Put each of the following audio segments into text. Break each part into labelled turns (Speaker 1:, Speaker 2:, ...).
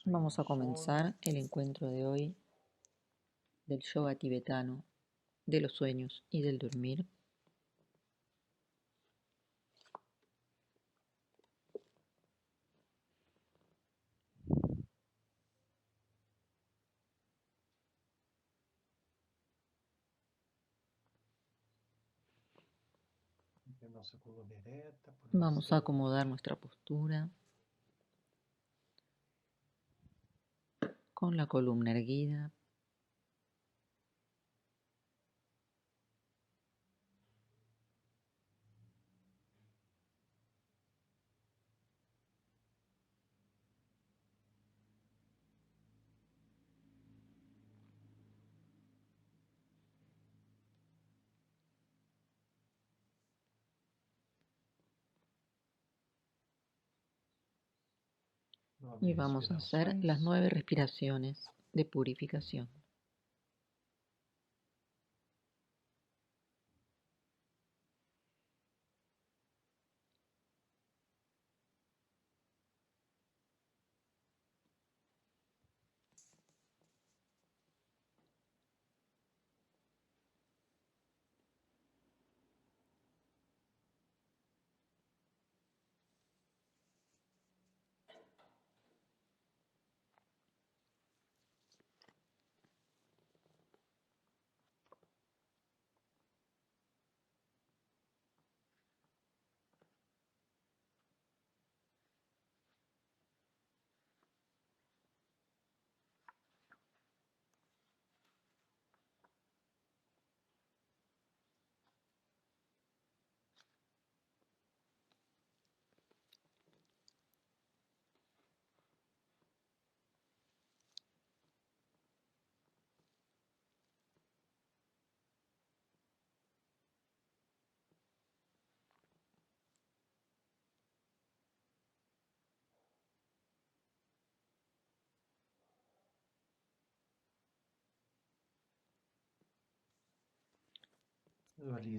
Speaker 1: Vamos a comenzar el encuentro de hoy del yoga tibetano, de los sueños y del dormir. Vamos a acomodar nuestra postura con la columna erguida. Y vamos a hacer las 9 respiraciones de purificación.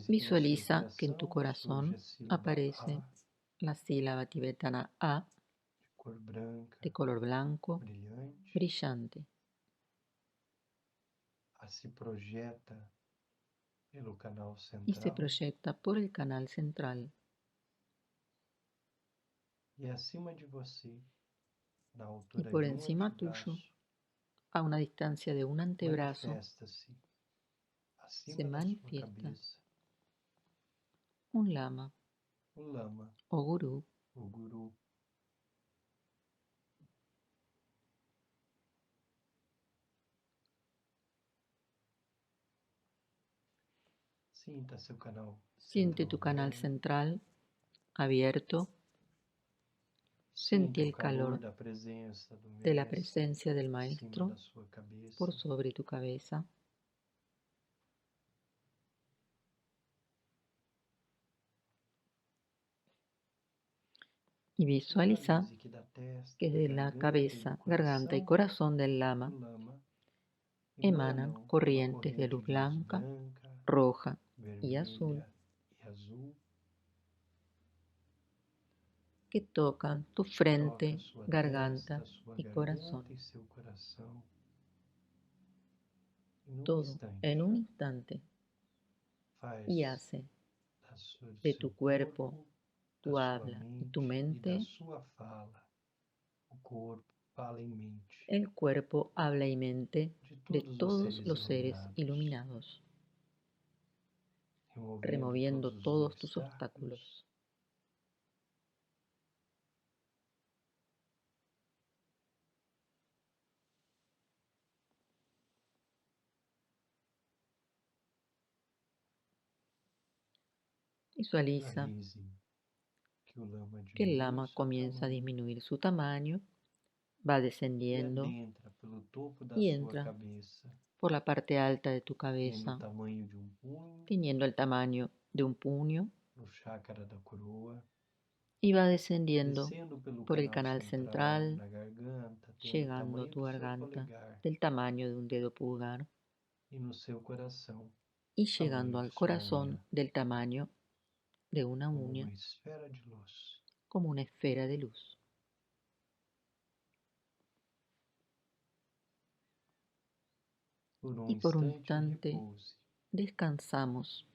Speaker 1: Visualiza que en tu corazón aparece la sílaba tibetana A de color blanco brillante y se proyecta por el canal central. Y por encima tuyo, a una distancia de un antebrazo, se manifiesta un lama o gurú Siente tu canal central abierto. Sentí el calor de la presencia del Maestro por sobre tu cabeza. Y visualiza que de la cabeza, garganta y corazón del lama emanan corrientes de luz blanca, roja y azul que tocan tu frente, garganta y corazón. Todo en un instante, y hace de tu cuerpo, tu habla y tu mente el cuerpo, habla y mente de todos los seres iluminados, removiendo todos tus obstáculos. Visualiza que el lama comienza a disminuir su tamaño, va descendiendo y entra por la parte alta de tu cabeza, teniendo el tamaño de un puño, y va descendiendo por el canal central, llegando a tu garganta del tamaño de un dedo pulgar y llegando al corazón del tamaño de una uña, como una esfera de luz. y por un instante descansamos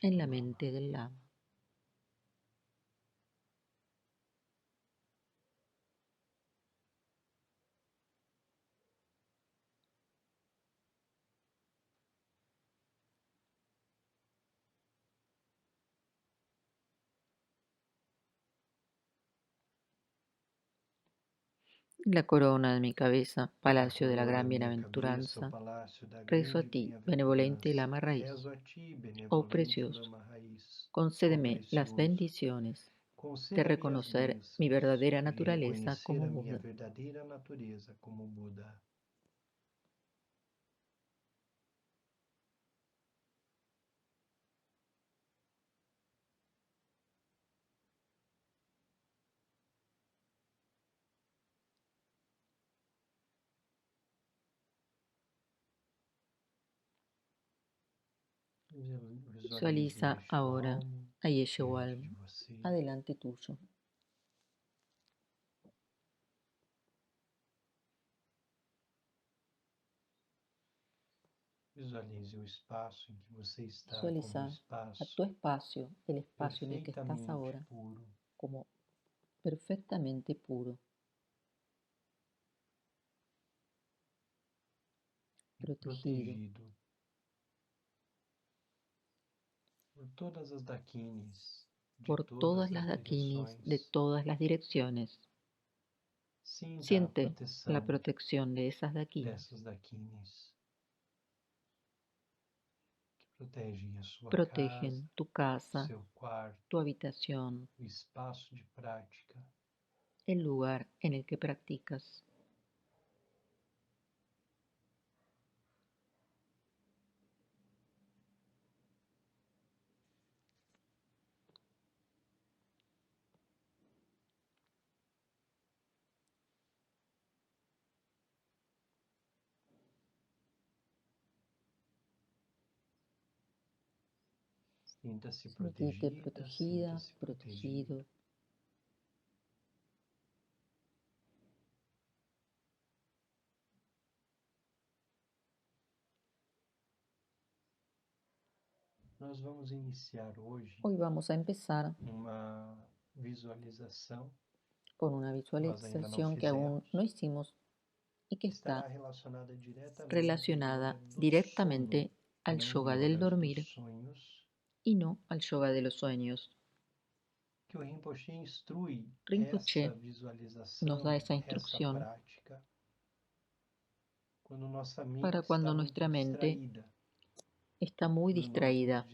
Speaker 1: en la mente del Lama. La corona de mi cabeza, palacio de la gran bienaventuranza, rezo a ti, benevolente Lama Raíz. Oh precioso, concédeme las bendiciones de reconocer mi verdadera naturaleza como Buda. Visualiza ahora a Yeshua adelante tuyo. Visualiza a tu espacio, el espacio en el que estás ahora, como perfectamente puro, protegido por todas las dakinis de todas las direcciones. Siente la protección de esas dakinis. Protegen tu casa, tu habitación, el lugar en el que practicas. Sentite protegida, protegido. Hoy vamos a empezar con una visualización que aún no hicimos y que está relacionada directamente al yoga del dormir y no al yoga de los sueños. Rinpoche nos da esa instrucción para cuando nuestra mente está muy distraída,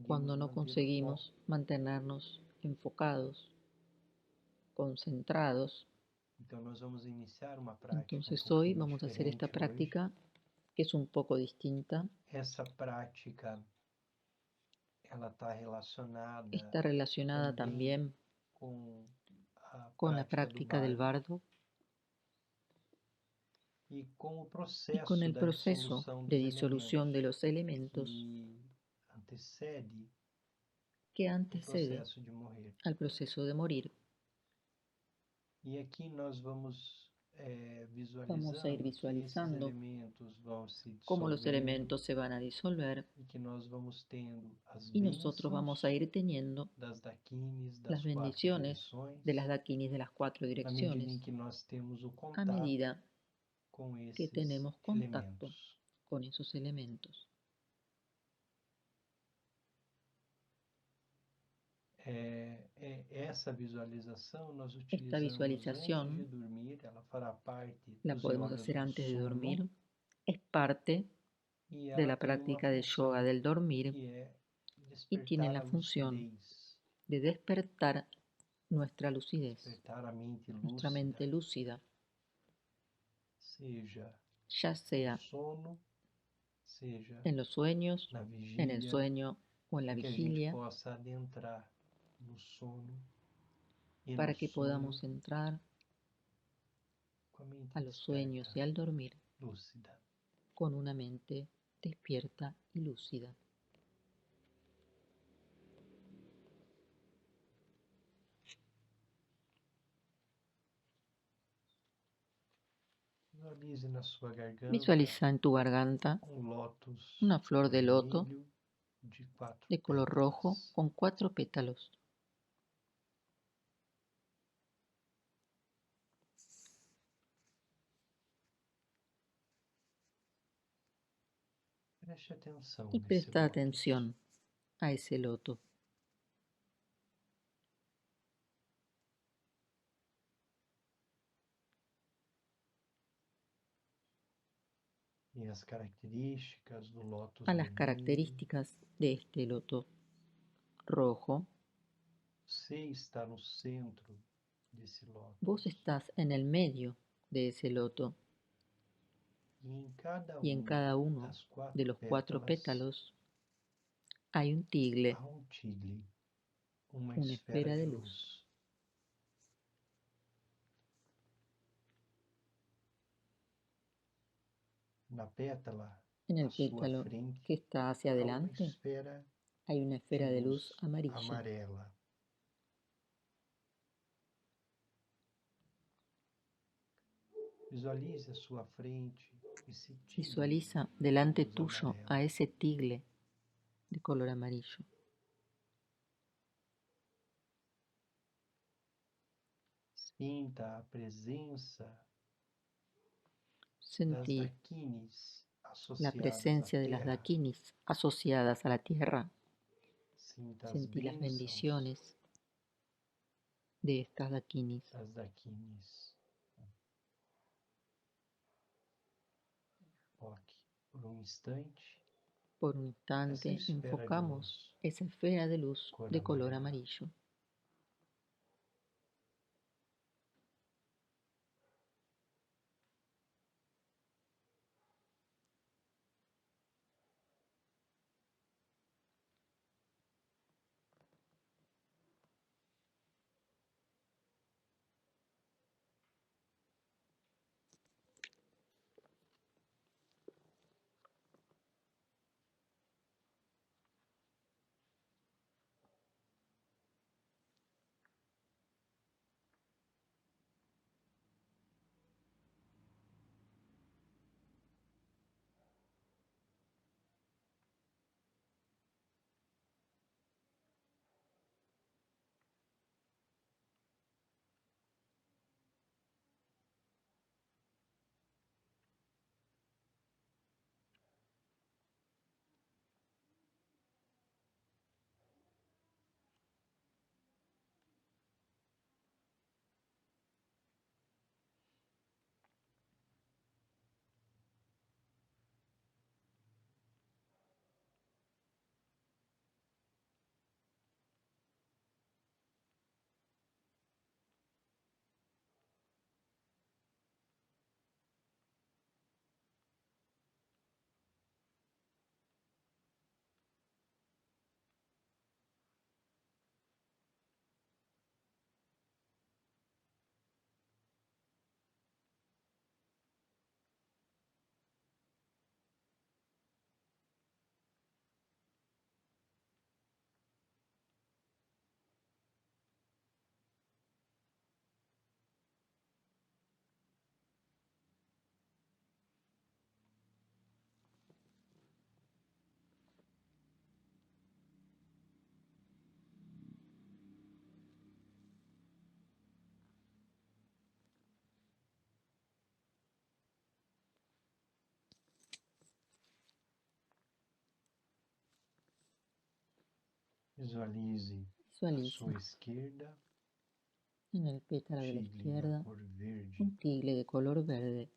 Speaker 1: cuando no conseguimos mantenernos enfocados, concentrados. Entonces hoy vamos a hacer esta práctica que es un poco distinta. Está relacionada también con la práctica del bardo y con el proceso de disolución de los elementos que antecede al proceso de morir. Vamos a ir visualizando cómo los elementos se van a disolver y nosotros vamos a ir teniendo las bendiciones de las dakinis de las 4 direcciones a medida que tenemos contacto con esos elementos. Esta visualización la podemos hacer antes de dormir. Es parte de la práctica de yoga del dormir y tiene la función de despertar nuestra lucidez, nuestra mente lúcida, ya sea en los sueños, en el sueño o en la vigilia, para que podamos entrar a los sueños y al dormir con una mente despierta y lúcida. Visualiza en tu garganta una flor de loto de color rojo con 4 pétalos. Y presta atención a ese loto. A las características de este loto rojo. Vos estás en el medio de ese loto y en cada uno de los 4 pétalos hay un tigle, una esfera de luz. En el pétalo que está hacia adelante hay una esfera de luz amarilla. Visualiza delante tuyo a ese tigle de color amarillo. Sentí la presencia de las dakinis asociadas a la tierra. Sentí las bendiciones de estas dakinis. Por un instante enfocamos esa esfera de luz de color amarillo. Visualiza en el pétalo de la izquierda un tigle de color verde.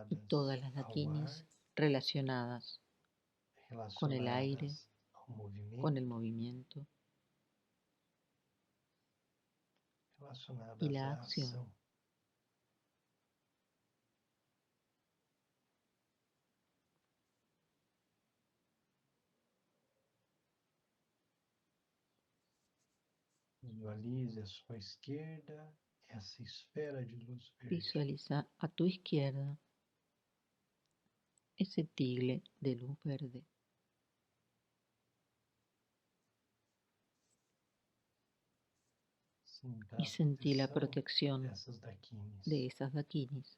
Speaker 1: Y todas las dakinis relacionadas con el aire, con el movimiento y la acción. Visualiza a tu izquierda ese tigle de luz verde. y sentí la protección de esas dakinis.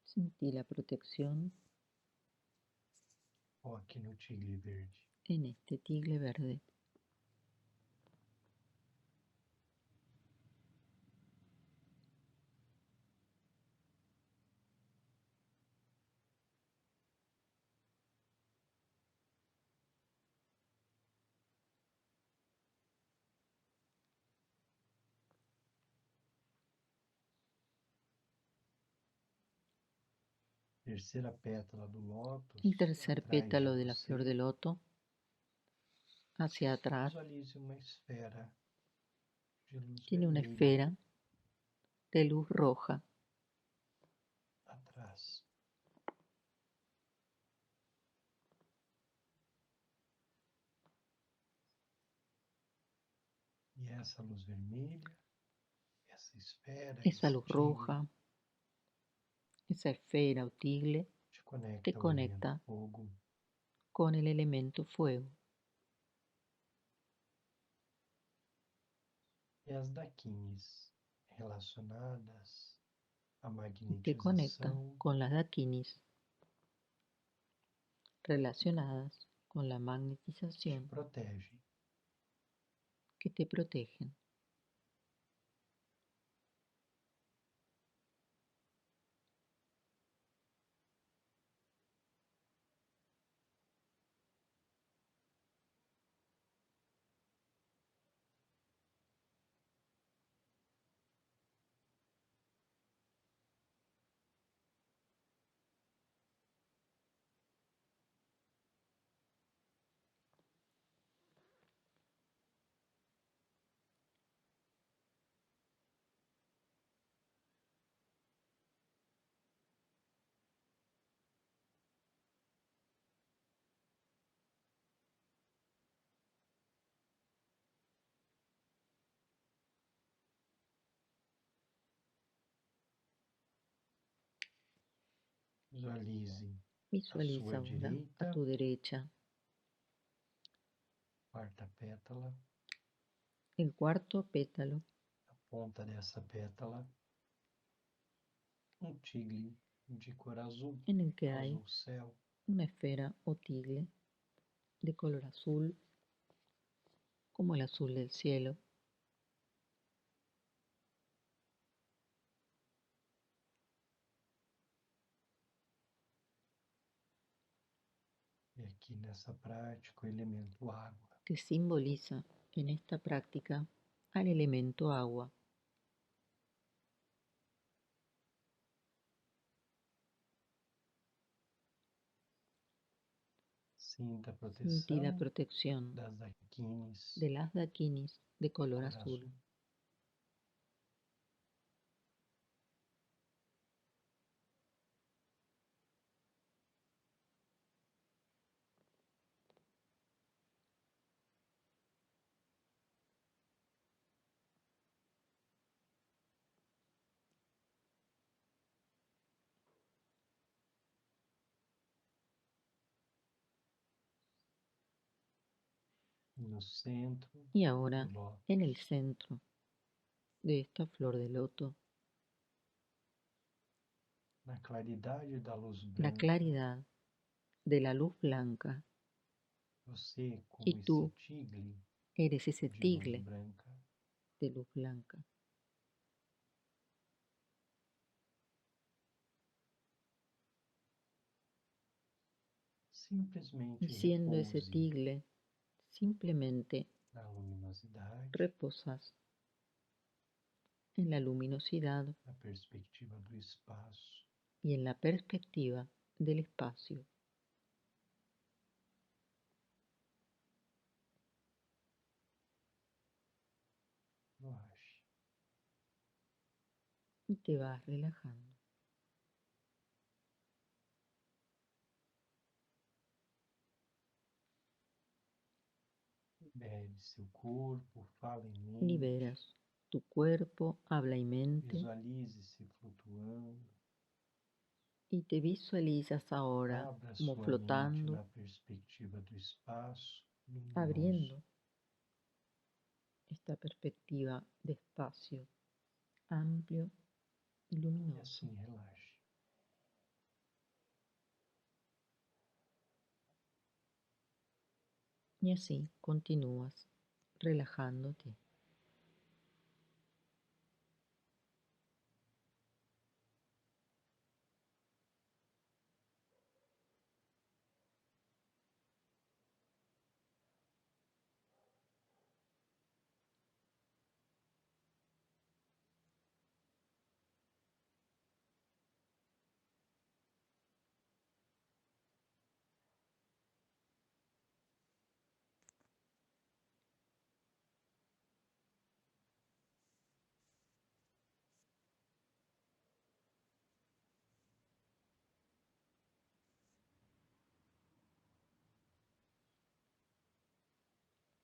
Speaker 1: Sentí la protección en este tigre verde. El tercer pétalo de la flor de loto hacia atrás tiene una esfera de luz roja. Esa luz roja, esa esfera o tigre te conecta con el elemento fuego. Y te conecta con las dakinis relacionadas con la magnetización que te protegen. Visualiza ahora a tu derecha el cuarto pétalo en el que hay una esfera o tigre de color azul, como el azul del cielo. Que simboliza en esta práctica al elemento agua. Sentí la protección de las dakinis de color azul. Y ahora, en el centro de esta flor de loto, la claridad de la luz blanca, y tú eres ese tigre de luz blanca. Y siendo ese tigre, simplemente reposas en la luminosidad y en la perspectiva del espacio. Y te vas relajando. Liberas tu cuerpo, habla y mente.
Speaker 2: Visualize-se flutuando.
Speaker 1: Y te visualizas ahora como flotando,
Speaker 2: na perspectiva do espaço luminoso.
Speaker 1: Abriendo esta perspectiva de espacio amplio y luminoso.
Speaker 2: E assim relaxe.
Speaker 1: Y así continúas relajándote.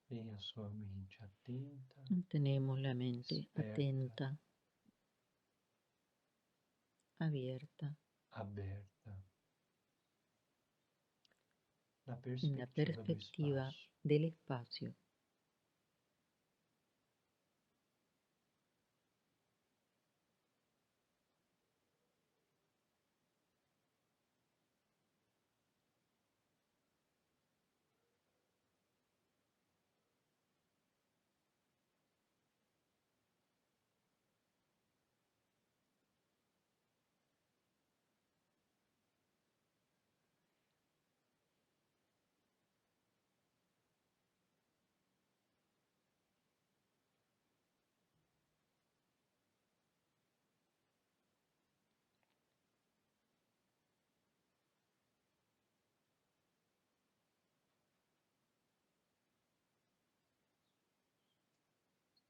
Speaker 2: Tenha sua mente atenta.
Speaker 1: Tenemos la mente
Speaker 2: desperta,
Speaker 1: atenta, abierta,
Speaker 2: aberta, na
Speaker 1: en la
Speaker 2: perspectiva do
Speaker 1: perspectiva
Speaker 2: espaço.
Speaker 1: del espacio.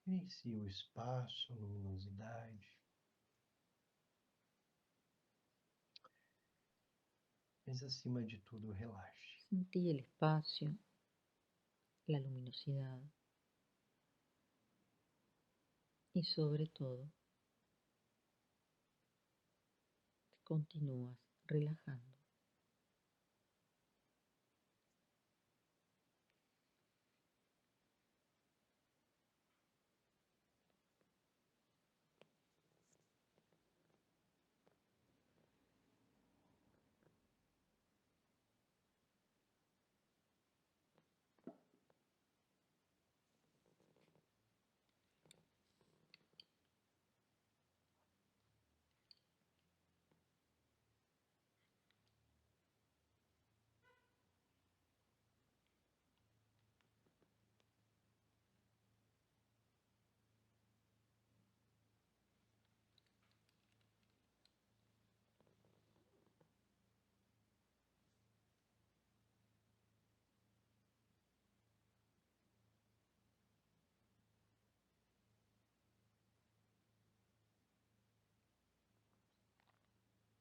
Speaker 2: Vivencie o espaço, a luminosidade. Mas acima de tudo, relaxe.
Speaker 1: Sentí el espacio, la luminosidad y sobre todo te continúas relajando.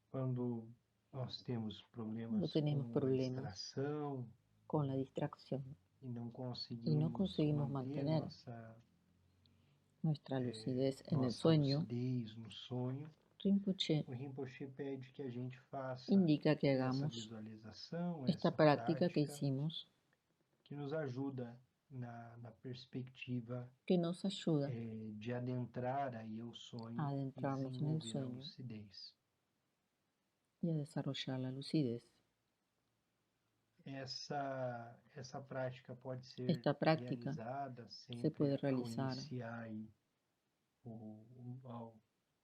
Speaker 2: Quando nós temos
Speaker 1: Cuando
Speaker 2: problemas
Speaker 1: tenemos
Speaker 2: com a
Speaker 1: problemas
Speaker 2: distração
Speaker 1: con la distracción
Speaker 2: e não
Speaker 1: y no
Speaker 2: conseguimos
Speaker 1: conseguimos
Speaker 2: manter
Speaker 1: mantener nuestra lucidez en el
Speaker 2: nossa
Speaker 1: sueño,
Speaker 2: lucidez no sonho,
Speaker 1: Rinpoche
Speaker 2: o Rinpoche pede que a gente faça
Speaker 1: indica que
Speaker 2: essa
Speaker 1: hagamos
Speaker 2: visualização,
Speaker 1: esta
Speaker 2: essa
Speaker 1: práctica que
Speaker 2: prática,
Speaker 1: hicimos,
Speaker 2: que nos ajuda na perspectiva
Speaker 1: que nos ayuda
Speaker 2: de adentrar aí o sonho
Speaker 1: a
Speaker 2: e
Speaker 1: adentrarnos en el
Speaker 2: desenvolver a
Speaker 1: sueño
Speaker 2: lucidez.
Speaker 1: y a desarrollar la lucidez.
Speaker 2: Essa prática pode ser
Speaker 1: Esta práctica
Speaker 2: realizada
Speaker 1: se puede
Speaker 2: sempre ao
Speaker 1: realizar
Speaker 2: iniciar aí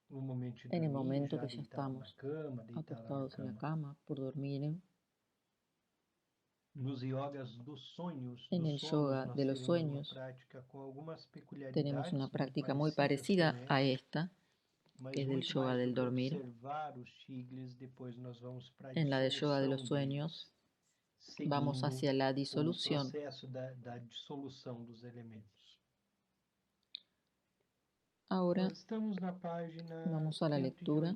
Speaker 2: no momento de
Speaker 1: en el
Speaker 2: dormir,
Speaker 1: momento
Speaker 2: já
Speaker 1: que ya
Speaker 2: deitado na
Speaker 1: estamos
Speaker 2: cama, deitada na
Speaker 1: acostados en la
Speaker 2: cama.
Speaker 1: cama por dormir.
Speaker 2: Nos yogas dos sonhos,
Speaker 1: En el
Speaker 2: dos sonos,
Speaker 1: yoga
Speaker 2: nós
Speaker 1: de los
Speaker 2: teremos uma
Speaker 1: sueños
Speaker 2: prática com algumas
Speaker 1: tenemos una
Speaker 2: peculiaridades muito
Speaker 1: práctica muy
Speaker 2: parecidas com
Speaker 1: parecida a
Speaker 2: essa,
Speaker 1: esta, que es del yoga del dormir. En la de yoga de los sueños, vamos hacia la disolución. Ahora vamos a la lectura.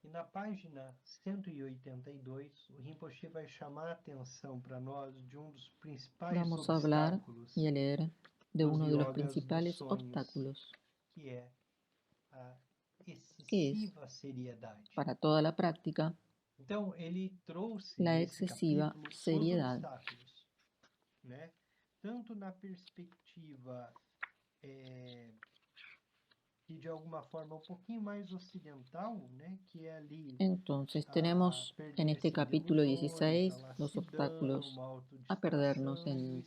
Speaker 2: E na página 182, o Rinpoche vai chamar a atenção para nós de dos principais
Speaker 1: Vamos a hablar y a leer de uno de los principales obstáculos,
Speaker 2: que é a
Speaker 1: que es,
Speaker 2: excessiva seriedade.
Speaker 1: para toda la práctica,
Speaker 2: Então, ele trouxe
Speaker 1: la
Speaker 2: nesse
Speaker 1: excesiva
Speaker 2: capítulo os
Speaker 1: seriedad.
Speaker 2: obstáculos, né? Tanto na perspectiva que de alguma forma un poquito más ocidental, ¿no? Que es allí.
Speaker 1: Entonces tenemos en este capítulo 16 los obstáculos a perdernos en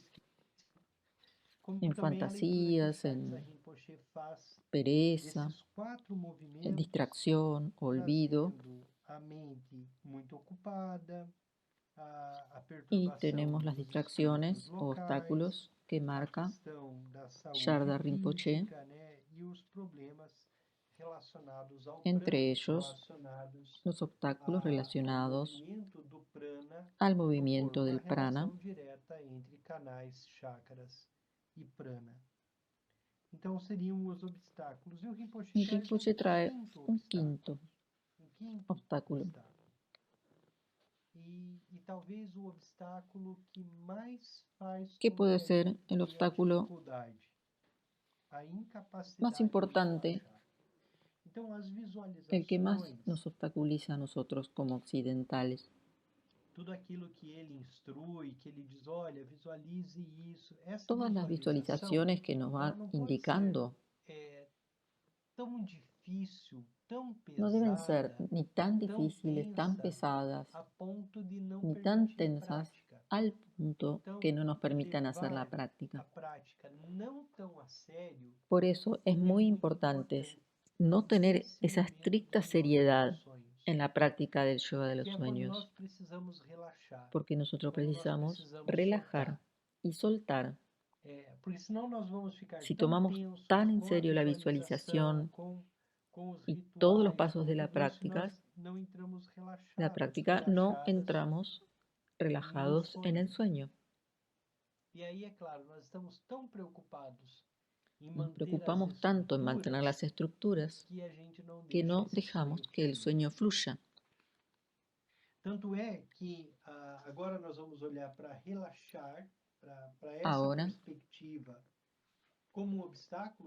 Speaker 1: fantasías, en pereza, en distracción, olvido. Y tenemos las distracciones o obstáculos que marca Sharda Rinpoche, entre ellos los obstáculos relacionados al movimiento del prana. Y Rinpoche trae un quinto obstáculo. ¿Qué puede ser el obstáculo más importante, el que más nos obstaculiza a nosotros como occidentales? Todas las visualizaciones que nos van indicando no deben ser ni tan difíciles, tan pesadas, ni tan tensas al punto que no nos permitan hacer la práctica. Por eso es muy importante no tener esa estricta seriedad en la práctica del yoga de los sueños, porque nosotros precisamos relajar y soltar. Si tomamos tan en serio la visualización y todos los pasos de la práctica no entramos relajados en el sueño. Nos preocupamos tanto en mantener las estructuras que no dejamos que el sueño fluya. Ahora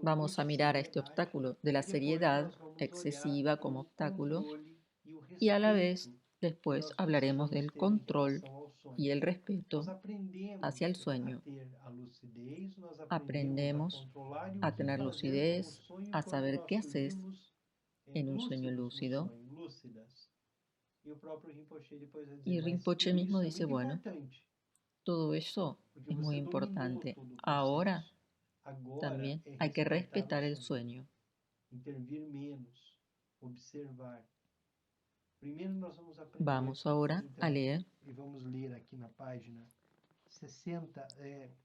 Speaker 1: vamos a mirar a este obstáculo de la seriedad excesiva como obstáculo y a la vez después hablaremos del control y el respeto hacia el sueño. Aprendemos a tener lucidez, a saber qué haces en un sueño lúcido. Y Rinpoche mismo dice, bueno, todo eso es muy importante. Ahora también hay que respetar el sueño. Vamos ahora a leer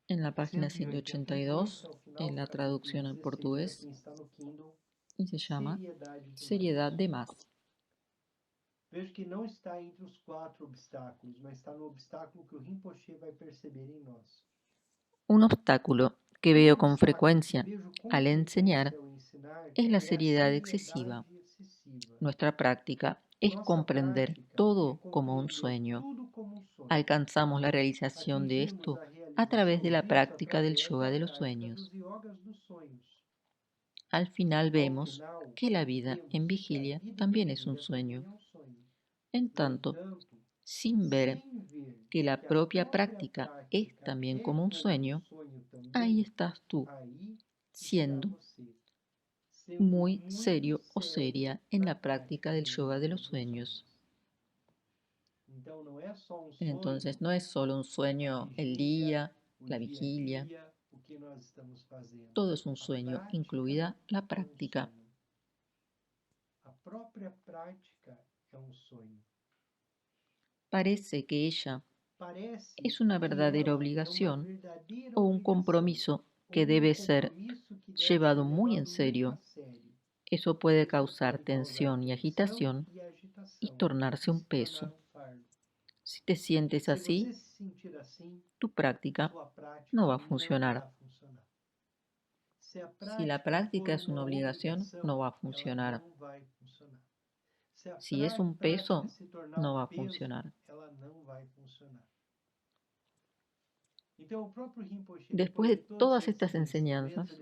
Speaker 1: en la página 182, en la traducción al portugués, y se llama Seriedad de Más.
Speaker 2: Vejo que não está entre os 4 obstáculos, mas está no obstáculo que o Rinpoche vai perceber em nós.
Speaker 1: Un obstáculo que veo con frecuencia al enseñar es la seriedad excesiva. Nuestra práctica es comprender todo como un sueño. Alcanzamos la realización de esto a través de la práctica del yoga de los sueños. Al final vemos que la vida en vigilia también es un sueño. En tanto, sin ver que la propia práctica es también como un sueño, ahí estás tú, siendo muy serio o seria en la práctica del yoga de los sueños. Entonces no es solo un sueño el día, la vigilia, todo es un sueño, incluida la práctica. Parece que ella es una verdadera obligación o un compromiso que debe ser llevado muy en serio, eso puede causar tensión y agitación y tornarse un peso. Si te sientes así, tu práctica no va a funcionar. Si la práctica es una obligación, no va a funcionar. Si es un peso, no va a funcionar. Después de todas estas enseñanzas,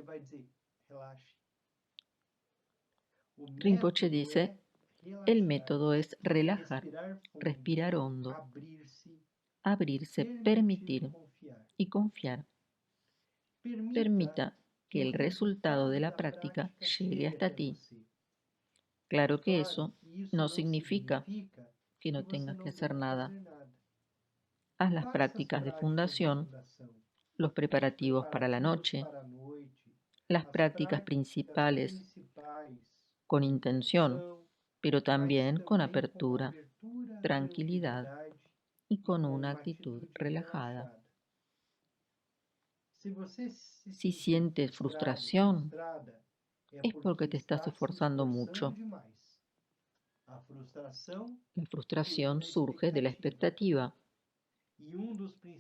Speaker 1: Rinpoche dice, el método es relajar, respirar hondo, abrirse, permitir y confiar. Permita que el resultado de la práctica llegue hasta ti. Claro que eso no significa que no tengas que hacer nada. Haz las prácticas de fundación, los preparativos para la noche, las prácticas principales con intención, pero también con apertura, tranquilidad y con una actitud relajada. Si sientes frustración, es porque te estás esforzando mucho. La frustración surge de la expectativa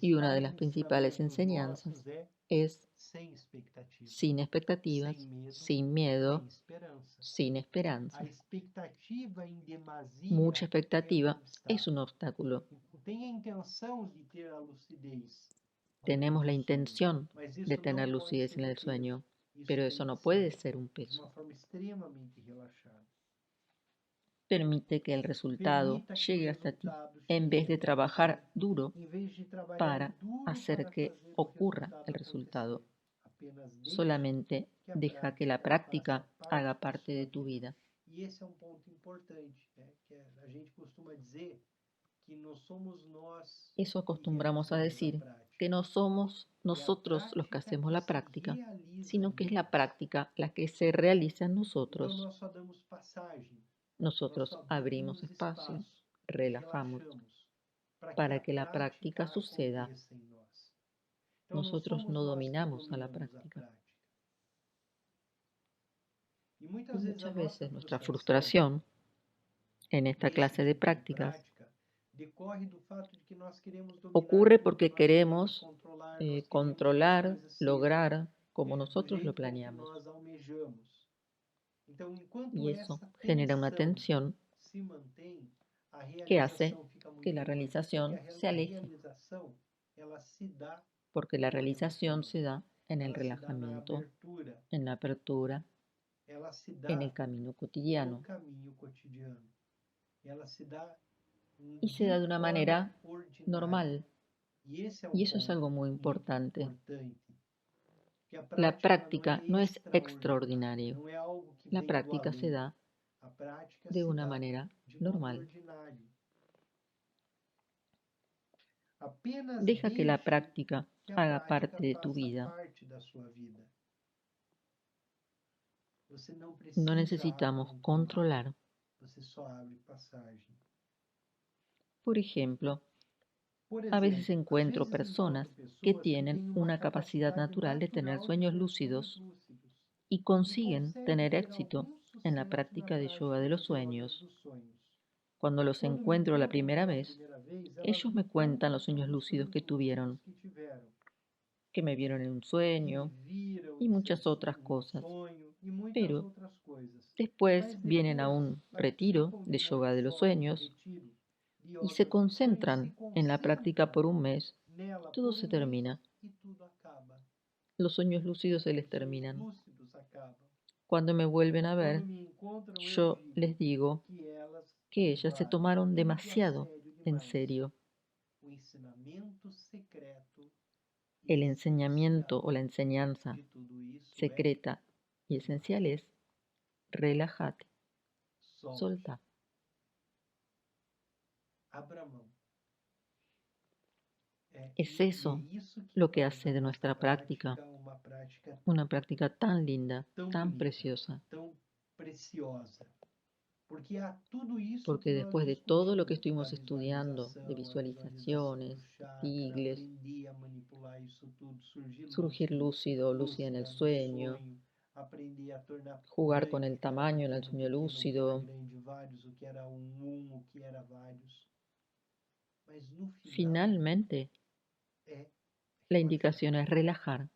Speaker 1: y una de las principales enseñanzas es sin expectativas, sin miedo, sin esperanza. Mucha expectativa es un obstáculo. Tenemos la intención de tener lucidez en el sueño, pero eso no puede ser un peso. Permite que el resultado llegue hasta ti, en vez de trabajar duro para hacer que ocurra el resultado. Solamente deja que la práctica haga parte de tu vida.
Speaker 2: E esse é um ponto importante, que a gente costuma dizer que não somos nós
Speaker 1: Eso
Speaker 2: que
Speaker 1: acostumbramos a
Speaker 2: realizamos a
Speaker 1: decir,
Speaker 2: prática.
Speaker 1: que no somos nosotros los que hacemos la práctica, sino que es la práctica la que se realiza en
Speaker 2: Então
Speaker 1: nosotros.
Speaker 2: nós só damos passagem, nós
Speaker 1: Nosotros
Speaker 2: só
Speaker 1: abrimos
Speaker 2: abrimos
Speaker 1: espacio,
Speaker 2: espaço e
Speaker 1: relajamos,
Speaker 2: relaxamos para que
Speaker 1: para
Speaker 2: a
Speaker 1: que la práctica
Speaker 2: prática
Speaker 1: suceda.
Speaker 2: aconteça em nós. Então não
Speaker 1: Nosotros
Speaker 2: somos
Speaker 1: no
Speaker 2: nós que
Speaker 1: dominamos a la
Speaker 2: dominamos a
Speaker 1: práctica.
Speaker 2: prática. E
Speaker 1: Y
Speaker 2: muitas vezes a
Speaker 1: muchas
Speaker 2: nossa
Speaker 1: veces nuestra
Speaker 2: frustração
Speaker 1: frustración en esta
Speaker 2: nesse
Speaker 1: clase de
Speaker 2: tipo de
Speaker 1: prácticas
Speaker 2: prática decorre do fato de que nós queremos dominar
Speaker 1: ocurre
Speaker 2: tudo,
Speaker 1: porque
Speaker 2: nós queremos
Speaker 1: queremos
Speaker 2: controlar, nós queremos que as
Speaker 1: controlar,
Speaker 2: coisas sejam
Speaker 1: lograr como
Speaker 2: do
Speaker 1: nosotros lo
Speaker 2: jeito com que
Speaker 1: planeamos.
Speaker 2: nós almejamos. Então, enquanto
Speaker 1: Y eso
Speaker 2: essa
Speaker 1: genera una
Speaker 2: tensão
Speaker 1: tensión
Speaker 2: se mantém, a
Speaker 1: que hace
Speaker 2: realização fica
Speaker 1: que la
Speaker 2: muito longe, porque
Speaker 1: realización se
Speaker 2: a
Speaker 1: aleje,
Speaker 2: realização ela se dá
Speaker 1: porque la
Speaker 2: no
Speaker 1: realización se
Speaker 2: relaxamento,
Speaker 1: da en el
Speaker 2: ela se dá na
Speaker 1: relajamiento,
Speaker 2: abertura,
Speaker 1: en la apertura,
Speaker 2: ela se
Speaker 1: en
Speaker 2: dá
Speaker 1: el camino
Speaker 2: no
Speaker 1: cotidiano.
Speaker 2: caminho cotidiano, ela se dá
Speaker 1: Y se da
Speaker 2: de
Speaker 1: de una
Speaker 2: forma
Speaker 1: manera
Speaker 2: ordinária.
Speaker 1: normal.
Speaker 2: E esse é um
Speaker 1: Y eso es
Speaker 2: ponto
Speaker 1: algo muy
Speaker 2: muito
Speaker 1: importante.
Speaker 2: importante. Que a
Speaker 1: La
Speaker 2: prática ela não
Speaker 1: práctica
Speaker 2: é
Speaker 1: no es
Speaker 2: extraordinária,
Speaker 1: extraordinario.
Speaker 2: não é algo que
Speaker 1: La
Speaker 2: vem do
Speaker 1: práctica se
Speaker 2: além.
Speaker 1: da
Speaker 2: A prática
Speaker 1: de
Speaker 2: se
Speaker 1: una
Speaker 2: dá
Speaker 1: manera
Speaker 2: de modo
Speaker 1: normal.
Speaker 2: ordinário. Apenas
Speaker 1: Deja que la
Speaker 2: deixe
Speaker 1: práctica
Speaker 2: que a
Speaker 1: haga
Speaker 2: prática
Speaker 1: parte de tu
Speaker 2: faça
Speaker 1: vida.
Speaker 2: parte da sua vida. Você não
Speaker 1: No
Speaker 2: precisa
Speaker 1: necesitamos controlar.
Speaker 2: você só abre passagem.
Speaker 1: Por ejemplo,
Speaker 2: Por
Speaker 1: a veces
Speaker 2: exemplo, às
Speaker 1: encuentro
Speaker 2: vezes
Speaker 1: personas
Speaker 2: encontro
Speaker 1: que
Speaker 2: pessoas que
Speaker 1: tienen
Speaker 2: têm uma
Speaker 1: una capacidad
Speaker 2: capacidade
Speaker 1: natural de tener
Speaker 2: natural de
Speaker 1: sueños
Speaker 2: ter sonhos
Speaker 1: lúcidos
Speaker 2: lúcidos
Speaker 1: y
Speaker 2: e
Speaker 1: consiguen
Speaker 2: conseguem
Speaker 1: tener
Speaker 2: ter
Speaker 1: éxito
Speaker 2: algum
Speaker 1: en la
Speaker 2: sucesso na
Speaker 1: práctica de yoga
Speaker 2: prática
Speaker 1: de
Speaker 2: de
Speaker 1: los
Speaker 2: yoga
Speaker 1: sueños.
Speaker 2: dos sonhos.
Speaker 1: Cuando los
Speaker 2: Quando me
Speaker 1: encuentro la
Speaker 2: encontram
Speaker 1: primera
Speaker 2: pela
Speaker 1: vez,
Speaker 2: primeira vez, elas
Speaker 1: ellos
Speaker 2: me
Speaker 1: me cuentan
Speaker 2: contam
Speaker 1: los sueños
Speaker 2: sobre os
Speaker 1: lúcidos
Speaker 2: sonhos
Speaker 1: que tuvieron,
Speaker 2: lúcidos que tiveram,
Speaker 1: que me vieron en un
Speaker 2: que
Speaker 1: sueño
Speaker 2: viram
Speaker 1: y muchas otras
Speaker 2: um
Speaker 1: cosas.
Speaker 2: sonho e muitas
Speaker 1: Pero
Speaker 2: outras coisas.
Speaker 1: después
Speaker 2: Mas
Speaker 1: vienen a
Speaker 2: depois
Speaker 1: un retiro
Speaker 2: participam de
Speaker 1: de
Speaker 2: um
Speaker 1: yoga de los
Speaker 2: workshop, de um
Speaker 1: sueños
Speaker 2: retiro de
Speaker 1: y
Speaker 2: yoga
Speaker 1: se
Speaker 2: dos sonhos, se
Speaker 1: concentran en la práctica
Speaker 2: concentram
Speaker 1: por un mes.
Speaker 2: nela
Speaker 1: Todo
Speaker 2: por
Speaker 1: se
Speaker 2: mês
Speaker 1: termina.
Speaker 2: e tudo acaba.
Speaker 1: Los sueños lúcidos se les
Speaker 2: Os sonhos
Speaker 1: terminan.
Speaker 2: lúcidos acabam.
Speaker 1: Cuando me vuelven a
Speaker 2: Quando
Speaker 1: ver,
Speaker 2: me encontram, eu
Speaker 1: yo les
Speaker 2: digo
Speaker 1: digo
Speaker 2: que elas
Speaker 1: que ellas se
Speaker 2: levaram
Speaker 1: tomaron
Speaker 2: tudo a
Speaker 1: demasiado
Speaker 2: sério
Speaker 1: en
Speaker 2: demais.
Speaker 1: serio.
Speaker 2: O ensinamento secreto e
Speaker 1: El enseñamiento
Speaker 2: essencial
Speaker 1: o la enseñanza
Speaker 2: de tudo isso
Speaker 1: secreta y esencial es relájate,
Speaker 2: solte,
Speaker 1: solta.
Speaker 2: abra mão.
Speaker 1: Es
Speaker 2: E
Speaker 1: eso
Speaker 2: é isso que
Speaker 1: lo que
Speaker 2: torna
Speaker 1: hace
Speaker 2: a
Speaker 1: de
Speaker 2: nossa
Speaker 1: nuestra práctica
Speaker 2: uma prática
Speaker 1: una práctica tan linda,
Speaker 2: tão
Speaker 1: tan
Speaker 2: bonita,
Speaker 1: preciosa.
Speaker 2: tão preciosa. Porque há tudo isso
Speaker 1: Porque
Speaker 2: que nós
Speaker 1: después de todo lo que
Speaker 2: discutimos, da
Speaker 1: estuvimos estudiando, de
Speaker 2: visualização, a visualização
Speaker 1: visualizaciones,
Speaker 2: do chakra,
Speaker 1: sigles,
Speaker 2: aprender a
Speaker 1: surgir lúcido, lúcida en el sueño, jugar con el tamaño en el sueño lúcido. Finalmente, la indicación es relajar,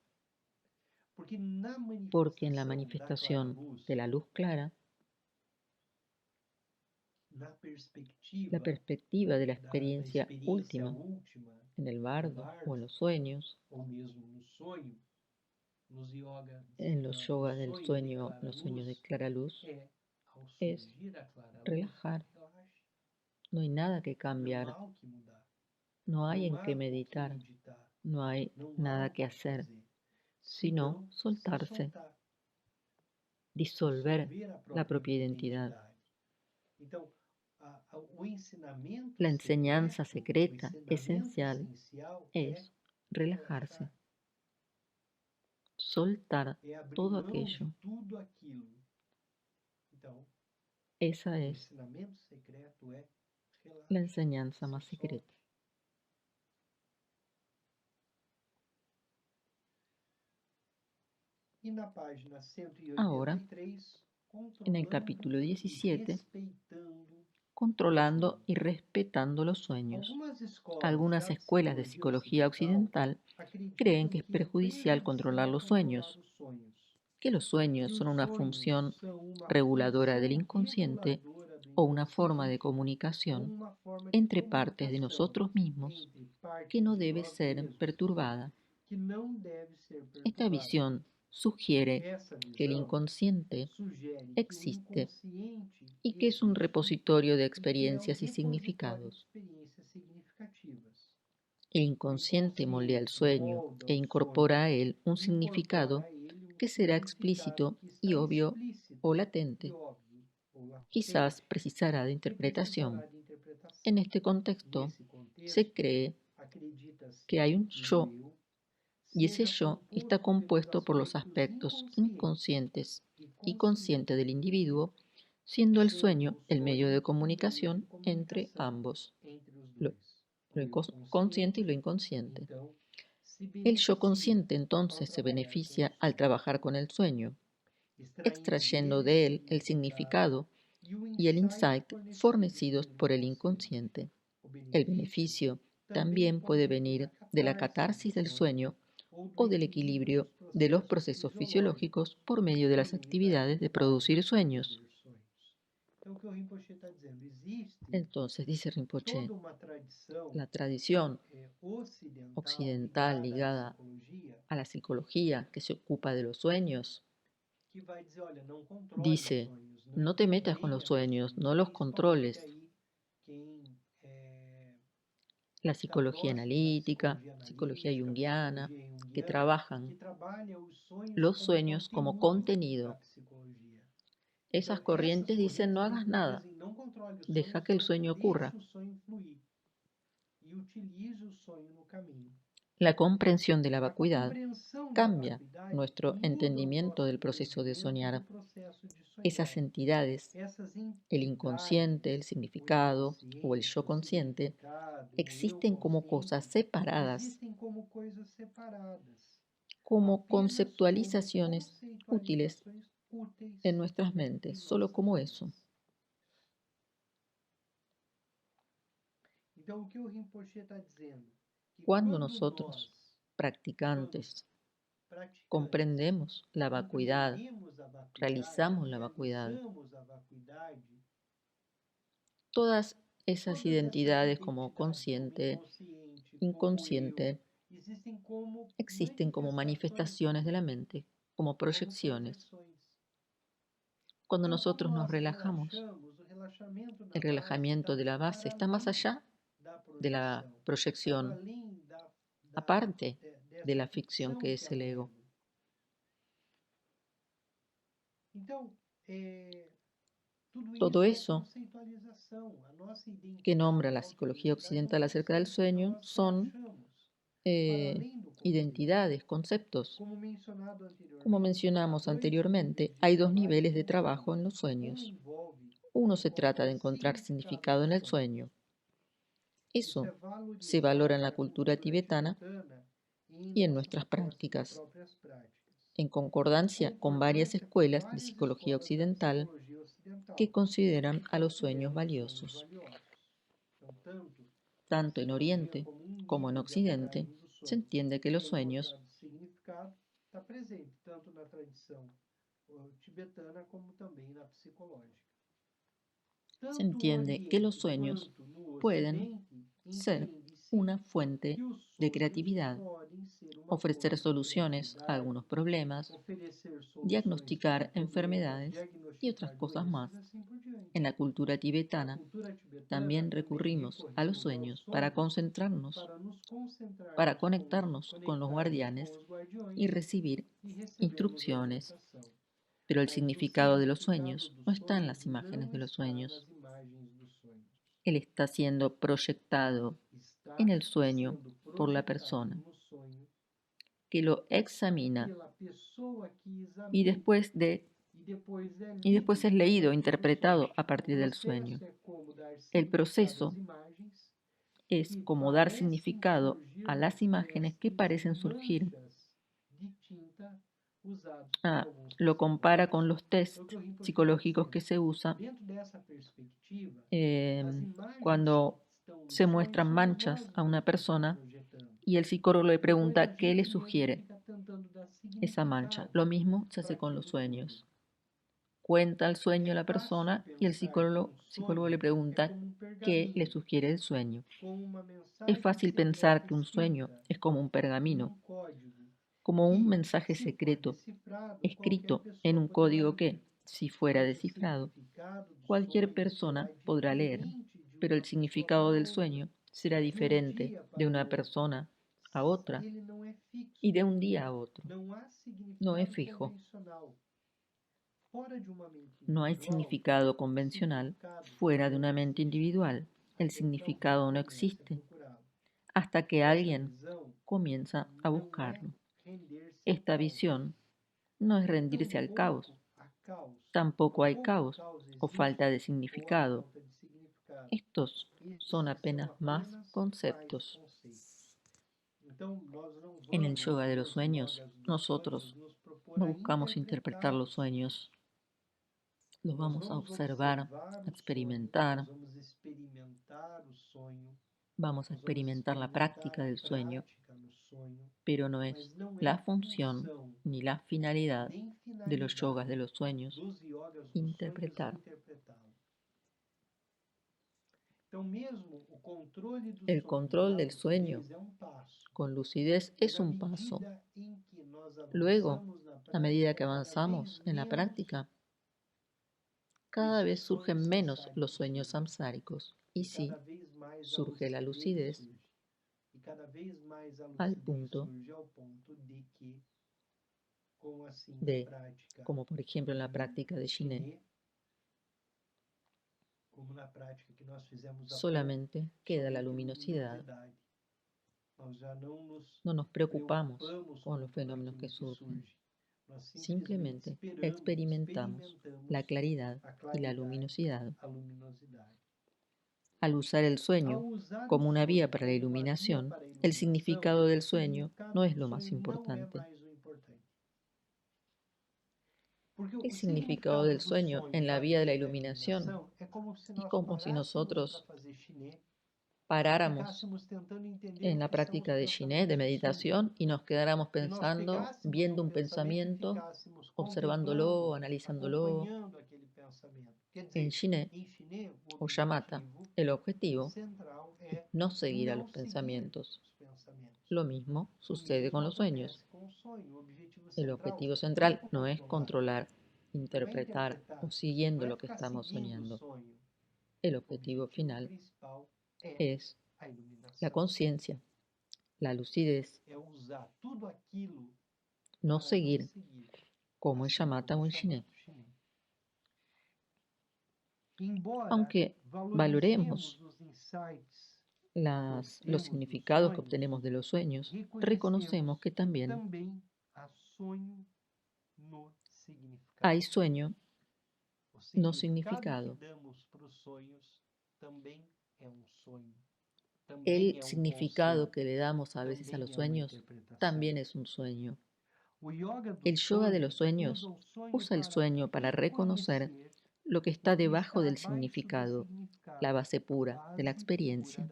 Speaker 1: porque en la manifestación de la luz clara, la perspectiva de la experiencia última en el bardo o en los sueños, en los yogas del sueño, los sueños de clara luz, es relajar. No hay nada que cambiar, no hay en qué meditar, no hay nada que hacer, sino soltarse, disolver la propia identidad. La enseñanza secreta, esencial, es relajarse, soltar todo aquello. Esa es la enseñanza más secreta. Ahora, en el capítulo 17, controlando y respetando los sueños. Algunas escuelas de psicología occidental creen que es perjudicial controlar los sueños, que los sueños son una función reguladora del inconsciente o una forma de comunicación entre partes de nosotros mismos que no debe ser perturbada. Esta visión sugiere que el inconsciente existe y que es un repositorio de experiencias y significados. El inconsciente moldea el sueño e incorpora a él un significado que será explícito y obvio o latente. Quizás precisará de interpretación. En este contexto, se cree que hay un yo, y ese yo está compuesto por los aspectos inconscientes y conscientes del individuo, siendo el sueño el medio de comunicación entre ambos, lo consciente y lo inconsciente. El yo consciente entonces se beneficia al trabajar con el sueño, extrayendo de él el significado y el insight fornecidos por el inconsciente. El beneficio también puede venir de la catarsis del sueño o del equilibrio de los procesos fisiológicos por medio de las actividades de producir sueños. Entonces, dice Rinpoche, la tradición occidental ligada a la psicología que se ocupa de los sueños, dice, no te metas con los sueños, no los controles. La psicología analítica, psicología junguiana, que trabajan los sueños como contenido. Esas corrientes dicen no hagas nada, deja que el sueño ocurra. La comprensión de la vacuidad cambia nuestro entendimiento del proceso de soñar. Esas entidades, el inconsciente, el significado o el yo consciente, existen como cosas separadas, como conceptualizaciones útiles en nuestras mentes, solo como eso. Cuando nosotros, practicantes, comprendemos la vacuidad, realizamos la vacuidad, todas esas identidades como consciente, inconsciente, existen como manifestaciones de la mente, como proyecciones. Cuando nosotros nos relajamos, el relajamiento de la base está más allá de la proyección, aparte de la ficción que es el ego. Todo eso que nombra la psicología occidental acerca del sueño son identidades, conceptos. Como mencionamos anteriormente, hay dos niveles de trabajo en los sueños. Uno se trata de encontrar significado en el sueño. Eso se valora en la cultura tibetana y en nuestras prácticas, en concordancia con varias escuelas de psicología occidental que consideran a los sueños valiosos. Tanto en Oriente como en Occidente, se entiende que los sueños pueden ser una fuente de creatividad, ofrecer soluciones a algunos problemas, diagnosticar enfermedades y otras cosas más. En la cultura tibetana también recurrimos a los sueños para concentrarnos, para conectarnos con los guardianes y recibir instrucciones. Pero el significado de los sueños no está en las imágenes de los sueños. Él está siendo proyectado en el sueño por la persona que lo examina y después es leído, interpretado a partir del sueño. El proceso es como dar significado a las imágenes que parecen surgir. Lo compara con los test psicológicos que se usan cuando se muestran manchas a una persona y el psicólogo le pregunta qué le sugiere esa mancha. Lo mismo se hace con los sueños. Cuenta el sueño a la persona y el psicólogo le pregunta qué le sugiere el sueño. Es fácil pensar que un sueño es como un pergamino, como un mensaje secreto, escrito en un código que, si fuera descifrado, cualquier persona podrá leer, pero el significado del sueño será diferente de una persona a otra y de un día a otro. No es fijo. No hay significado convencional fuera de una mente individual. El significado no existe hasta que alguien comienza a buscarlo. Esta visión no es rendirse al caos. Tampoco hay caos o falta de significado. Estos son apenas más conceptos. En el yoga de los sueños, nosotros no buscamos interpretar los sueños. Los vamos a observar, a experimentar. Vamos a experimentar la práctica del sueño, pero no es la función ni la finalidad de los yogas de los sueños interpretar. El control del sueño con lucidez es un paso. Luego, a medida que avanzamos en la práctica, cada vez surgen menos los sueños samsáricos y sí surge la lucidez al punto de, como por ejemplo en la práctica de Shiné, solamente queda la luminosidad. No nos preocupamos con los fenómenos que surgen. Simplemente experimentamos la claridad y la luminosidad. Al usar el sueño como una vía para la iluminación, el significado del sueño no es lo más importante. El significado del sueño en la vía de la iluminación es como si nosotros paráramos en la práctica de Shiné, de meditación, y nos quedáramos pensando, viendo un pensamiento, observándolo, analizándolo. En Shiné o Shamatha, el objetivo es no seguir a los pensamientos. Lo mismo sucede con los sueños. El objetivo central no es controlar, interpretar o siguiendo lo que estamos soñando. El objetivo final es la conciencia, la lucidez, no seguir como en Shamatha o en Shiné. Aunque valoremos los significados que obtenemos de los sueños, reconocemos que también hay sueño no significado. El significado que le damos a veces a los sueños también es un sueño. El yoga de los sueños usa el sueño para reconocer lo que está debajo del significado, la base pura de la experiencia.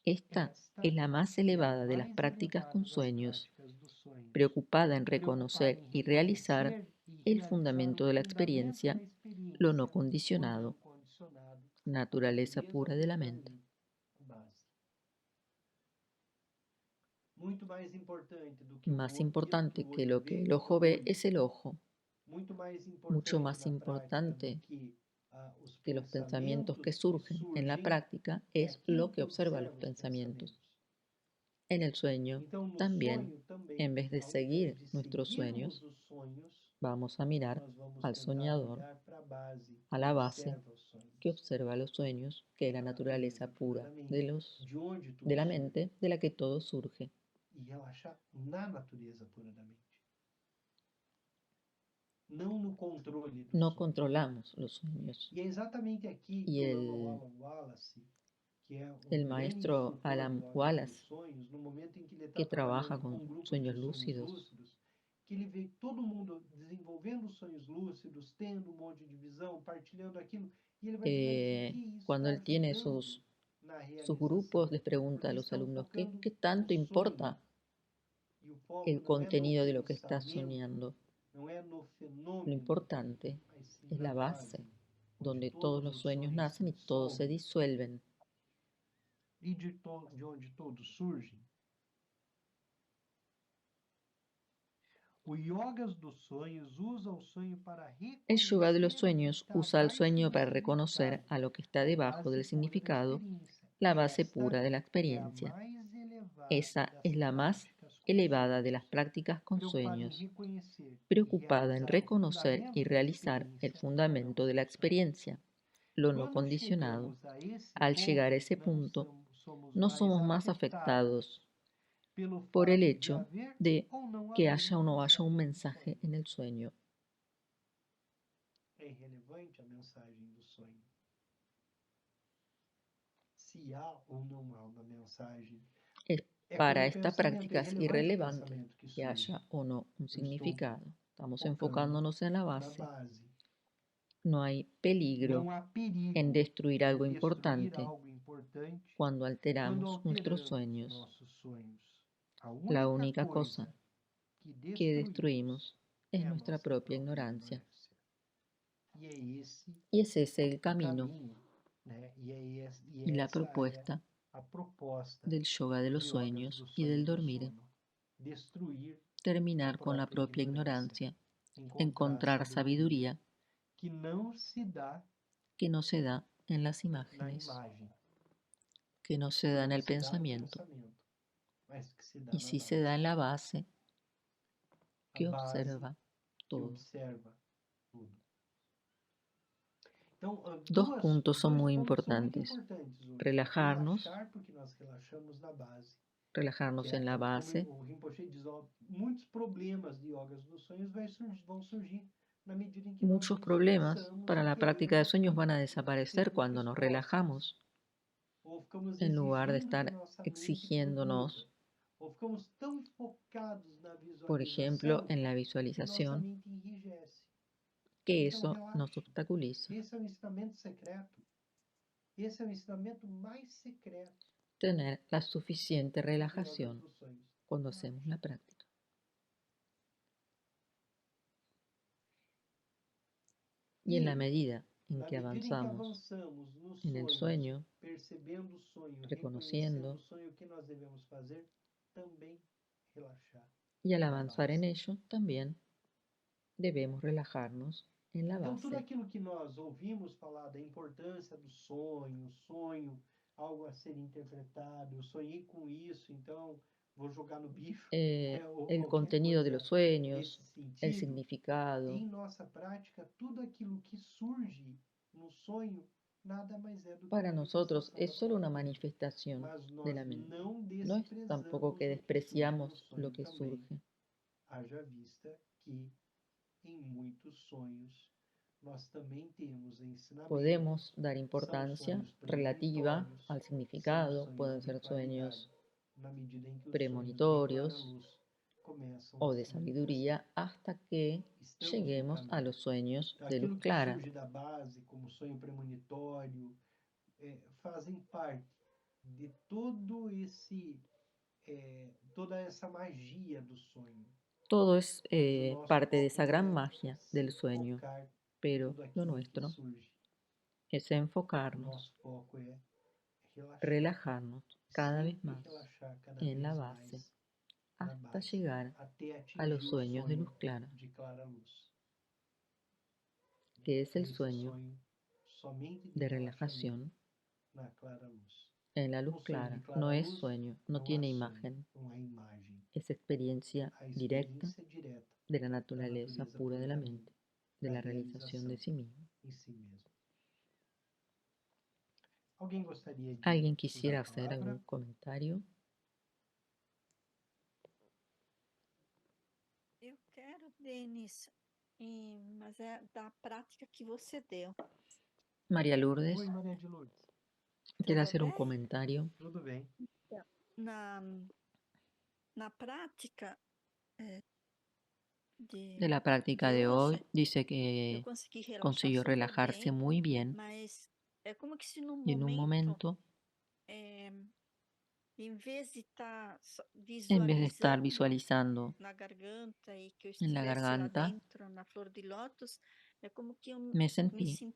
Speaker 1: Esta es la más elevada de las prácticas con sueños, preocupada en reconocer y realizar el fundamento de la experiencia, lo no condicionado, naturaleza pura de la mente. Más importante que lo que el ojo ve es el ojo. Mucho más importante que los pensamientos que surgen en la práctica es lo que observa los pensamientos. En el sueño, también, en vez de seguir nuestros sueños, vamos a mirar al soñador, a la base que observa los sueños, que es la naturaleza pura de la mente de la que todo surge. No controlamos los sueños. Y el maestro Alan Wallace, que trabaja con sueños lúcidos,
Speaker 2: que ele vê todo mundo desenvolvendo sonhos lúcidos, tendo um monte de visão, partilhando aquilo, y él va a decir, ¿qué isso
Speaker 1: cuando
Speaker 2: está
Speaker 1: él tiene
Speaker 2: ajudando na
Speaker 1: sus grupos, les pregunta a los alumnos qué tanto importa el contenido de lo que estás soñando. Lo importante es la base, donde todos los sueños nacen y todos se disuelven.
Speaker 2: E de onde todos surgem.
Speaker 1: El yoga de los sueños usa el sueño para reconocer a lo que está debajo del significado, la base pura de la experiencia. Esa es la más elevada de las prácticas con sueños, preocupada en reconocer y realizar el fundamento de la experiencia, lo no condicionado. Al llegar a ese punto, no somos más afectados por el hecho de que haya o no haya un mensaje en el sueño.
Speaker 2: É irrelevante a mensagem do sonho. Si há ou não há uma mensagem.
Speaker 1: Para esta práctica es irrelevante que haya o no un significado. Estamos enfocándonos en la base. No hay peligro en destruir algo importante cuando alteramos nuestros sueños. La única cosa que destruimos es nuestra propia ignorancia. Y es ese el camino y la propuesta del yoga de los sueños y del dormir. Terminar con la propia ignorancia, encontrar sabiduría que no se da en las imágenes, que no se da en el pensamiento, y sí se da en la base que observa todo. Dos puntos son muy importantes: relajarnos en la base. Muchos problemas para la práctica de sueños van a desaparecer cuando nos relajamos, en lugar de estar exigiéndonos, por ejemplo, en la visualización, que eso nos obstaculiza. Tener la suficiente relajación cuando hacemos la práctica. Y en la medida en que avanzamos en el sueño, reconociendo, y al avanzar en ello, también debemos relajarnos en la base.
Speaker 2: Tudo aquilo que nós ouvimos falar da importância do sonho, algo a ser interpretado, eu sonhei com isso, então vou jogar no bicho.
Speaker 1: El contenido de los sueños, el significado.
Speaker 2: Em nossa prática, tudo aquilo que surge no sonho nada mais é do que
Speaker 1: para nosotros es solo una manifestación de la mente. No es tampoco que despreciamos lo que surge.
Speaker 2: Haja vista que em muitos sonhos
Speaker 1: Podemos dar importancia relativa al significado, pueden ser sueños premonitorios o de sabiduría, hasta que lleguemos a los sueños de luz clara.
Speaker 2: Aquilo que surge da base como sonho premonitório fazem parte de toda essa magia do sonho.
Speaker 1: Todo es parte de esa gran magia del sueño, pero lo nuestro es enfocarnos, relajarnos cada vez más en la base hasta llegar a los sueños de luz clara, que es el sueño de relajación en la luz clara. No es sueño, no tiene imagen, es experiencia directa de la naturaleza pura de la mente, de la realización de sí mismo. ¿Alguien quisiera hacer algún comentario?
Speaker 3: Eu quero, Denis, mas é da prática que você deu.
Speaker 1: María Lourdes.
Speaker 2: Oi, Maria de Lourdes.
Speaker 1: ¿Quiere hacer un comentario?
Speaker 2: Tudo bem.
Speaker 3: Na prática
Speaker 1: de la práctica de hoy, dice que consiguió relajarse muy bien y en un momento, en vez de estar visualizando en la garganta, me sentí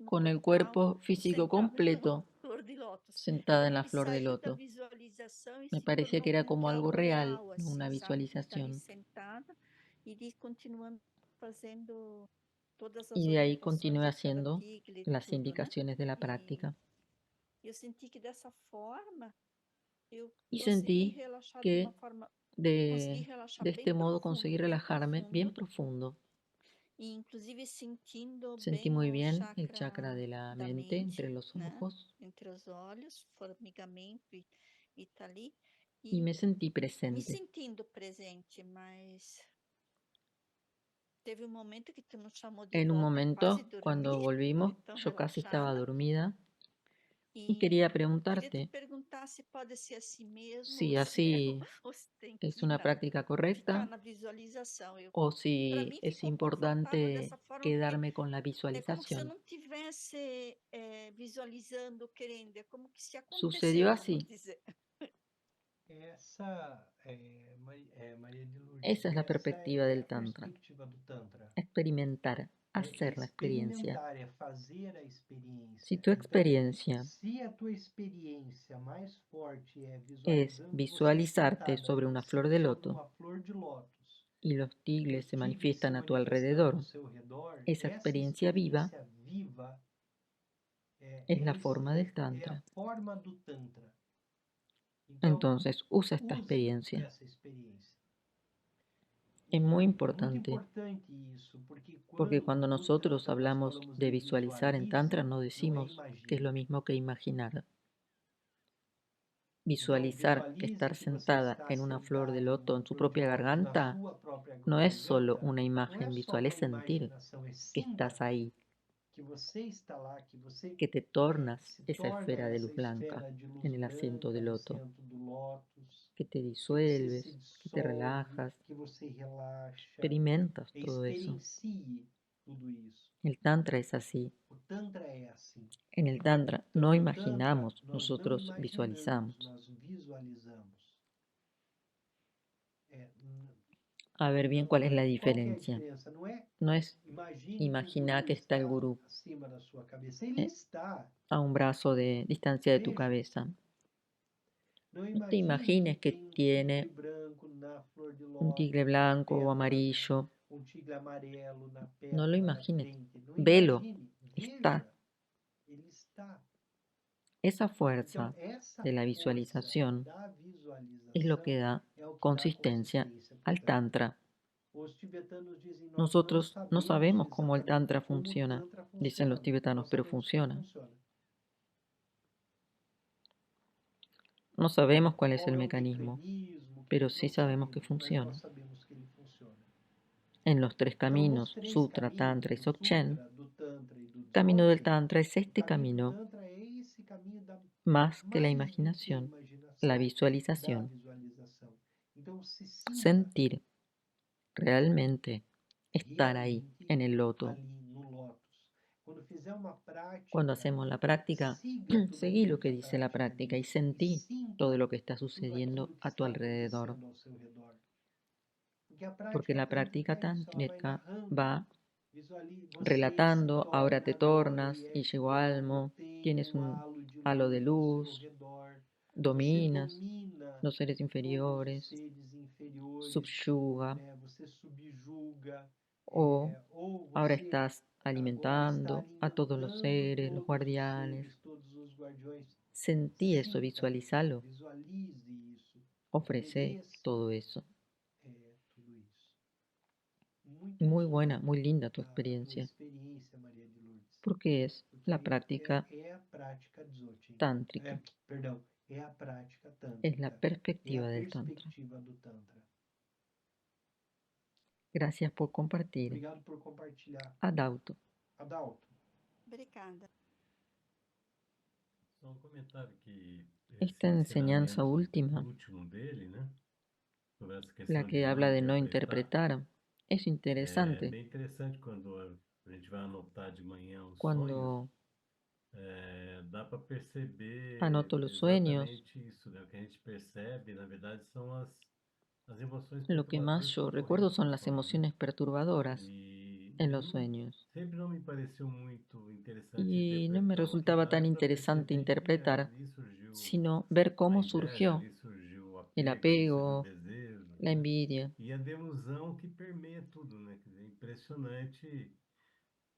Speaker 1: con el cuerpo físico completo sentada en la flor de loto. Me parecía que era como algo real, no una visualización. Y de ahí continué haciendo las indicaciones de la práctica. Y sentí que de este modo conseguí relajarme bien profundo. Sentí muy bien el chakra de la mente entre los ojos y me sentí presente. En un momento, cuando volvimos, yo casi estaba dormida y quería preguntarte si así es una práctica correcta o si es importante quedarme con la visualización. Sucedió así. Esa es la perspectiva del Tantra. Experimentar, hacer la experiencia. Si tu experiencia es visualizarte sobre una flor de loto y los tigres se manifiestan a tu alrededor, esa experiencia viva es la forma del Tantra. Entonces, usa esta experiencia. Es muy importante, porque cuando nosotros hablamos de visualizar en Tantra, no decimos que es lo mismo que imaginar. Visualizar que estar sentada en una flor de loto en su propia garganta no es solo una imagen visual, es sentir que estás ahí, que te tornas esa esfera de luz blanca en el asiento de loto, que te disuelves, que te relajas, experimentas todo eso. El Tantra es así. En el Tantra no imaginamos, nosotros visualizamos. A ver bien cuál es la diferencia. No es imaginar que está el gurú a un brazo de distancia de tu cabeza. No te imagines que tiene un tigre blanco o amarillo. No lo imagines. Velo. Está. Esa fuerza de la visualización es lo que da consistencia al Tantra. Nosotros no sabemos cómo el Tantra funciona, dicen los tibetanos, pero funciona. No sabemos cuál es el mecanismo, pero sí sabemos que funciona. en los tres
Speaker 2: Então, nos
Speaker 1: caminos,
Speaker 2: três
Speaker 1: Sutra,
Speaker 2: caminhos,
Speaker 1: Tantra y
Speaker 2: do
Speaker 1: Dzogchen,
Speaker 2: Sutra, do Tantra e do
Speaker 1: camino del
Speaker 2: Dzogchen,
Speaker 1: Tantra es
Speaker 2: o
Speaker 1: este
Speaker 2: caminho do
Speaker 1: camino
Speaker 2: Tantra é esse caminho
Speaker 1: más que la
Speaker 2: mais do que a
Speaker 1: imaginación, la
Speaker 2: imaginação, da
Speaker 1: visualización,
Speaker 2: visualização. Então, se sinta
Speaker 1: sentir realmente estar ahí
Speaker 2: realmente
Speaker 1: en el loto.
Speaker 2: ali no Lótus. Quando fizer uma
Speaker 1: Cuando
Speaker 2: prática,
Speaker 1: hacemos la práctica,
Speaker 2: siga tudo
Speaker 1: seguí
Speaker 2: aquilo
Speaker 1: lo
Speaker 2: que
Speaker 1: que
Speaker 2: a
Speaker 1: dice la
Speaker 2: prática
Speaker 1: práctica y
Speaker 2: diz e
Speaker 1: sentí todo
Speaker 2: sinta
Speaker 1: lo que está
Speaker 2: tudo
Speaker 1: sucediendo
Speaker 2: aquilo que
Speaker 1: a tu
Speaker 2: está
Speaker 1: alrededor.
Speaker 2: acontecendo ao seu redor. Porque a
Speaker 1: Porque
Speaker 2: prática
Speaker 1: la práctica
Speaker 2: tântrica é isso, ela vai
Speaker 1: tántrica
Speaker 2: narrando,
Speaker 1: va
Speaker 2: você se
Speaker 1: relatando, ahora te
Speaker 2: torna agora
Speaker 1: tornas
Speaker 2: e
Speaker 1: y
Speaker 2: é
Speaker 1: llegó
Speaker 2: igual,
Speaker 1: Almo,
Speaker 2: tem
Speaker 1: tienes un
Speaker 2: halo de
Speaker 1: halo de
Speaker 2: luz ao seu
Speaker 1: luz,
Speaker 2: redor, você
Speaker 1: dominas
Speaker 2: domina
Speaker 1: los seres
Speaker 2: todos os
Speaker 1: inferiores,
Speaker 2: seres inferiores,
Speaker 1: subyuga,
Speaker 2: você subjuga,
Speaker 1: o
Speaker 2: ou
Speaker 1: ahora
Speaker 2: você
Speaker 1: estás
Speaker 2: agora está
Speaker 1: alimentando a todos los
Speaker 2: alimentando
Speaker 1: seres, los
Speaker 2: todos os
Speaker 1: guardianes.
Speaker 2: seres, todos os guardiões.
Speaker 1: Sentí eso,
Speaker 2: Sinta isso,
Speaker 1: visualizalo,
Speaker 2: visualize isso,
Speaker 1: ofrece
Speaker 2: ofereça
Speaker 1: todo eso.
Speaker 2: tudo isso. Muito
Speaker 1: Muy
Speaker 2: linda
Speaker 1: buena, muy linda tu
Speaker 2: a tua
Speaker 1: experiencia,
Speaker 2: experiência, Maria de Lourdes,
Speaker 1: porque es la
Speaker 2: porque
Speaker 1: práctica
Speaker 2: é a prática Dzogchen,
Speaker 1: tántrica,
Speaker 2: perdão, é a prática
Speaker 1: es la
Speaker 2: tântrica, é a
Speaker 1: perspectiva del Tantra.
Speaker 2: perspectiva do Tantra.
Speaker 1: Gracias por compartir.
Speaker 2: Obrigado por compartilhar.
Speaker 1: Adauto.
Speaker 2: Adalto.
Speaker 3: Obrigada.
Speaker 4: Só um comentário que
Speaker 1: Esta
Speaker 4: esse
Speaker 1: enseñanza
Speaker 4: ensinamento
Speaker 1: última,
Speaker 4: último dele, né? Sobre essa
Speaker 1: la
Speaker 4: questão de
Speaker 1: que
Speaker 4: não
Speaker 1: habla de no
Speaker 4: interpretar,
Speaker 1: interpretar, es
Speaker 4: é
Speaker 1: interesante.
Speaker 4: bem interessante quando a gente vai anotar de manhã os sonhos,
Speaker 1: Cuando
Speaker 4: dá para perceber
Speaker 1: anoto los sueños,
Speaker 4: exatamente isso, né? O que a gente percebe, na verdade, são as emoções
Speaker 1: lo que más
Speaker 4: perturbadoras que
Speaker 1: yo
Speaker 4: ocorreram
Speaker 1: recuerdo
Speaker 4: no
Speaker 1: son las
Speaker 4: sonho, né?
Speaker 1: emociones perturbadoras en
Speaker 4: E
Speaker 1: los sueños.
Speaker 4: sempre não me pareceu muito interessante
Speaker 1: Y no me
Speaker 4: interpretar, o que
Speaker 1: resultaba
Speaker 4: dava
Speaker 1: tan
Speaker 4: para
Speaker 1: interesante
Speaker 4: perceber que
Speaker 1: interpretar,
Speaker 4: ali surgiu
Speaker 1: sino ver
Speaker 4: a
Speaker 1: cómo
Speaker 4: inveja,
Speaker 1: surgió
Speaker 4: ali surgiu o
Speaker 1: el
Speaker 4: apego, ali surgiu o
Speaker 1: apego,
Speaker 4: desejo,
Speaker 1: la envidia,
Speaker 4: e a delusão que permeia tudo, né? Quer dizer, é impressionante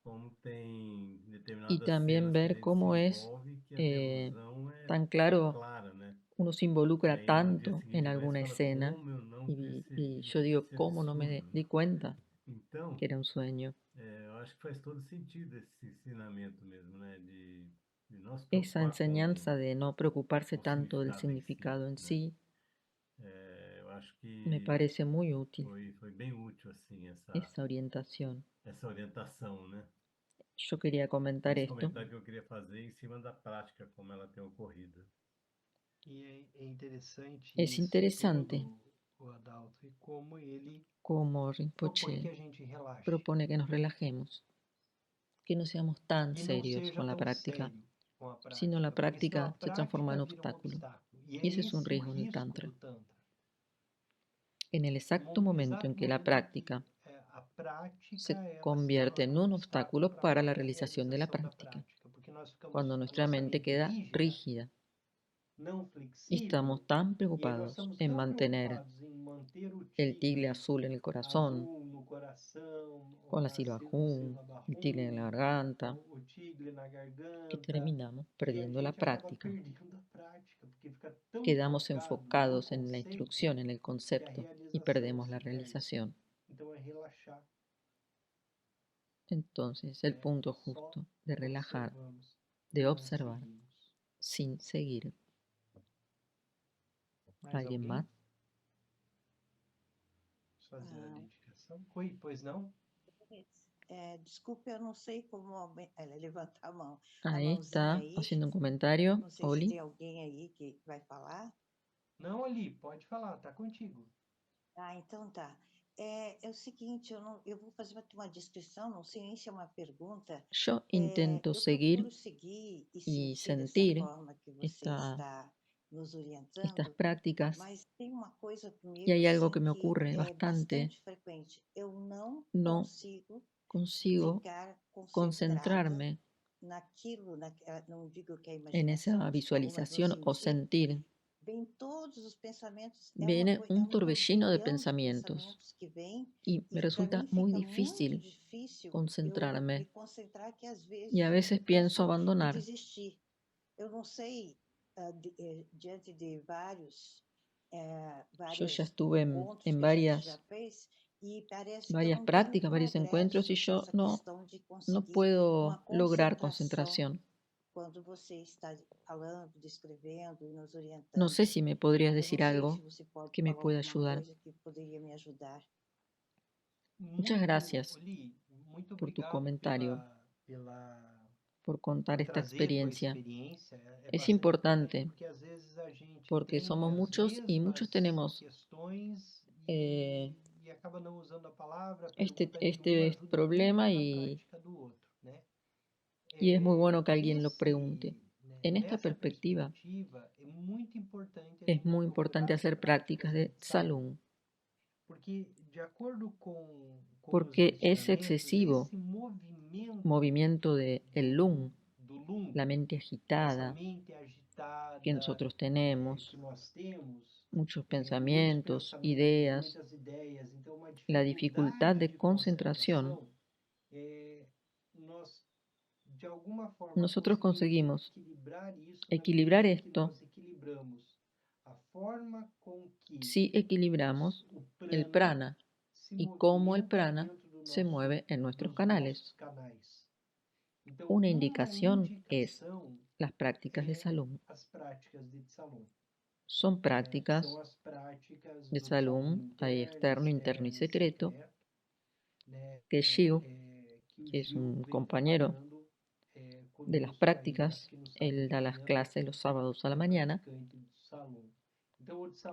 Speaker 4: como tem
Speaker 1: y
Speaker 4: determinadas
Speaker 1: también
Speaker 4: cenas que a
Speaker 1: ver
Speaker 4: gente se
Speaker 1: cómo es
Speaker 4: envolve que a
Speaker 1: eh,
Speaker 4: delusão
Speaker 1: tan
Speaker 4: é
Speaker 1: claro,
Speaker 4: clara, né?
Speaker 1: uno se
Speaker 4: E
Speaker 1: involucra
Speaker 4: aí no dia
Speaker 1: tanto en
Speaker 4: seguinte vai e
Speaker 1: alguna
Speaker 4: fala,
Speaker 1: escena
Speaker 4: como eu não
Speaker 1: y
Speaker 4: percebi?
Speaker 1: yo digo,
Speaker 4: Isso é
Speaker 1: ¿cómo no me
Speaker 4: absurdo, né?
Speaker 1: di cuenta
Speaker 4: Então,
Speaker 1: que era un sueño?
Speaker 4: eu acho que faz todo sentido esse ensinamento mesmo, né? De não se
Speaker 1: Esa
Speaker 4: preocupar
Speaker 1: enseñanza de no preocuparse
Speaker 4: com o
Speaker 1: tanto del
Speaker 4: significado em si,
Speaker 1: significado en
Speaker 4: né?
Speaker 1: sí
Speaker 4: Eu acho
Speaker 1: me
Speaker 4: que
Speaker 1: parece muy útil,
Speaker 4: foi bem útil, assim,
Speaker 1: esa orientación.
Speaker 4: essa orientação, né?
Speaker 1: Yo quería comentar
Speaker 4: Esse
Speaker 1: esto.
Speaker 4: comentário que eu queria fazer em cima da prática, como ela tem ocorrido.
Speaker 2: E é interessante
Speaker 1: Es
Speaker 2: isso
Speaker 1: interesante
Speaker 2: tudo, o Adalto, e como ele
Speaker 1: cómo
Speaker 2: propõe que
Speaker 1: Rinpoche
Speaker 2: a gente relaxe
Speaker 1: propone que nos relajemos, que no seamos tan
Speaker 2: e não
Speaker 1: serios
Speaker 2: seja
Speaker 1: con la
Speaker 2: tão
Speaker 1: práctica,
Speaker 2: sério com a
Speaker 1: sino la
Speaker 2: prática, porque senão a
Speaker 1: práctica se transforma
Speaker 2: prática
Speaker 1: en
Speaker 2: vira um
Speaker 1: obstáculo.
Speaker 2: obstáculo. E é
Speaker 1: Y ese es un
Speaker 2: esse o
Speaker 1: riesgo en el
Speaker 2: risco
Speaker 1: Tantra.
Speaker 2: do Tantra.
Speaker 1: En el exacto momento en que la práctica
Speaker 2: A prática
Speaker 1: se
Speaker 2: ela se
Speaker 1: convierte
Speaker 2: torna
Speaker 1: en
Speaker 2: um
Speaker 1: un
Speaker 2: obstáculo
Speaker 1: obstáculo
Speaker 2: para a
Speaker 1: para la
Speaker 2: própria
Speaker 1: realización de la
Speaker 2: realização da
Speaker 1: práctica,
Speaker 2: prática, porque nós ficamos,
Speaker 1: cuando
Speaker 2: a
Speaker 1: nuestra
Speaker 2: nossa
Speaker 1: mente
Speaker 2: mente
Speaker 1: queda rígida
Speaker 2: não
Speaker 1: y
Speaker 2: flexível,
Speaker 1: estamos tan
Speaker 2: e aí nós
Speaker 1: preocupados
Speaker 2: estamos
Speaker 1: en
Speaker 2: tão
Speaker 1: mantener
Speaker 2: preocupados em manter o
Speaker 1: el tigre
Speaker 2: tigre
Speaker 1: azul en el corazón,
Speaker 2: azul no coração,
Speaker 1: con la
Speaker 2: o
Speaker 1: silbajún, el tigre en la
Speaker 2: silabahum,
Speaker 1: garganta,
Speaker 2: o tigre na
Speaker 1: que
Speaker 2: garganta,
Speaker 1: terminamos
Speaker 2: que a
Speaker 1: perdiendo la
Speaker 2: gente acaba
Speaker 1: práctica.
Speaker 2: perdendo a prática, porque fica tão
Speaker 1: Quedamos
Speaker 2: focado no
Speaker 1: enfocados en la
Speaker 2: conceito
Speaker 1: instrucción, en el
Speaker 2: que a
Speaker 1: concepto, y
Speaker 2: realização
Speaker 1: perdemos
Speaker 2: se
Speaker 1: la
Speaker 2: perde.
Speaker 1: realización.
Speaker 2: Então é relaxar,
Speaker 1: Entonces, el punto
Speaker 2: só
Speaker 1: justo de relajar,
Speaker 2: observamos,
Speaker 1: de
Speaker 2: não
Speaker 1: observar,
Speaker 2: seguimos.
Speaker 1: sin seguir.
Speaker 2: Mais
Speaker 1: ¿Alguien
Speaker 2: alguém?
Speaker 1: más?
Speaker 2: Fazer a dedicação? Oi, pois não?
Speaker 5: Desculpe, eu não sei como ela levantar a mão.
Speaker 1: Ahí
Speaker 5: mãozinha
Speaker 1: está
Speaker 5: aí.
Speaker 1: haciendo un comentario.
Speaker 5: Não sei se
Speaker 1: Oli.
Speaker 5: tem alguém aí que vai falar.
Speaker 2: Não, Ali, pode falar, tá contigo.
Speaker 5: Então tá. É o seguinte, eu vou fazer uma descrição, não sei nem se é uma pergunta.
Speaker 1: Yo intento
Speaker 5: Eu
Speaker 1: seguir
Speaker 5: procuro seguir e
Speaker 1: y
Speaker 5: sentir dessa
Speaker 1: sentir
Speaker 5: forma que você está nos
Speaker 1: estas
Speaker 5: orientando,
Speaker 1: prácticas,
Speaker 5: mas tem uma coisa
Speaker 1: y
Speaker 5: comigo
Speaker 1: hay algo
Speaker 5: assim
Speaker 1: que me
Speaker 5: que
Speaker 1: ocurre
Speaker 5: é
Speaker 1: bastante.
Speaker 5: bastante frequente. Eu não
Speaker 1: No consigo
Speaker 5: ficar concentrada
Speaker 1: concentrarme
Speaker 5: naquilo, não digo que é
Speaker 1: en esa
Speaker 5: imaginação, acho que é uma no
Speaker 1: visualización o
Speaker 5: sentir,
Speaker 1: sentir.
Speaker 5: vem todos os pensamentos,
Speaker 1: Viene un
Speaker 5: um
Speaker 1: torbellino de
Speaker 5: turbilhão de
Speaker 1: pensamientos
Speaker 5: pensamentos que vem,
Speaker 1: y me
Speaker 5: e para
Speaker 1: resulta
Speaker 5: mim
Speaker 1: muy
Speaker 5: fica muito
Speaker 1: difícil
Speaker 5: difícil eu
Speaker 1: concentrarme
Speaker 5: me concentrar, que às
Speaker 1: y a
Speaker 5: vezes
Speaker 1: veces
Speaker 5: eu
Speaker 1: pienso
Speaker 5: penso em
Speaker 1: abandonar.
Speaker 5: desistir. Eu não sei, diante de vários
Speaker 1: Yo ya
Speaker 5: vários
Speaker 1: estuve
Speaker 5: encontros
Speaker 1: en
Speaker 5: que a gente já
Speaker 1: varias
Speaker 5: fez, e parece que eu não tenho
Speaker 1: prácticas, varios encuentros y
Speaker 5: progresso
Speaker 1: yo
Speaker 5: nessa questão de
Speaker 1: no
Speaker 5: conseguir uma
Speaker 1: puedo lograr
Speaker 5: concentração
Speaker 1: concentración.
Speaker 5: quando você está falando, descrevendo e nos
Speaker 1: No
Speaker 5: orientando.
Speaker 1: sé si me podrías
Speaker 5: Eu
Speaker 1: decir
Speaker 5: não sei
Speaker 1: algo
Speaker 5: se você pode
Speaker 1: que me
Speaker 5: falar
Speaker 1: pueda
Speaker 5: alguma
Speaker 1: ayudar.
Speaker 5: coisa que poderia me ajudar.
Speaker 1: Muchas gracias por tu comentario, por contar esta experiencia. Es importante porque somos muchos y muchos tenemos este problema y es muy bueno que alguien lo pregunte. En esta perspectiva, es muy importante hacer prácticas de Tsalum, porque ese excesivo movimiento de el Lung, la mente agitada que nosotros tenemos, muchos pensamientos, ideas, la dificultad de concentración, nosotros conseguimos equilibrar esto si equilibramos el prana y cómo el prana se mueve en nuestros canales. Una indicación es las prácticas de Tsalum. Son prácticas de Tsalum, hay externo, interno y secreto, que Shiv, que es un compañero de las prácticas, él da las clases los sábados a la mañana.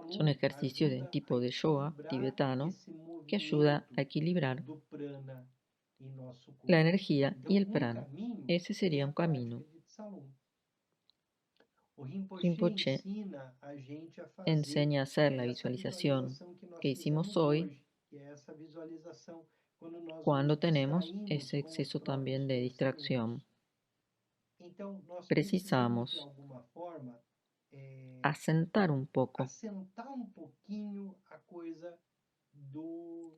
Speaker 1: Son ejercicios de tipo de yoga tibetano que ayuda a equilibrar la energía y el prana. Ese sería un camino. Rinpoche enseña a hacer la visualización que hicimos hoy cuando tenemos ese exceso también de distracción. Precisamos asentar un poco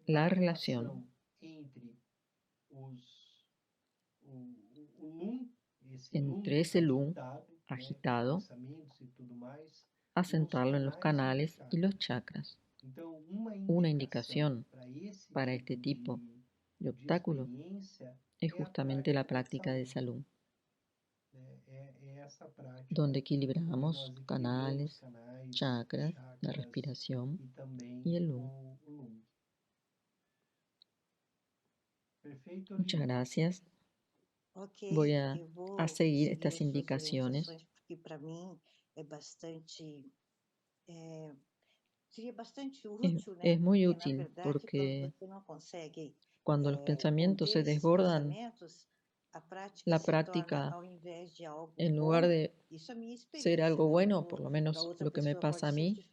Speaker 1: la relación entre ese lung agitado, asentarlo en los canales y los chakras. Una indicación para este tipo de obstáculo es justamente la práctica de Tsalum, donde equilibramos canales, chakras, la respiración y el lung. Muchas gracias. Voy a seguir estas indicaciones.
Speaker 5: Porque para mim seria bastante útil,
Speaker 1: Es muy útil porque cuando los pensamientos se desbordan, la práctica, en lugar de ser algo bueno, por lo menos lo que me pasa a mí,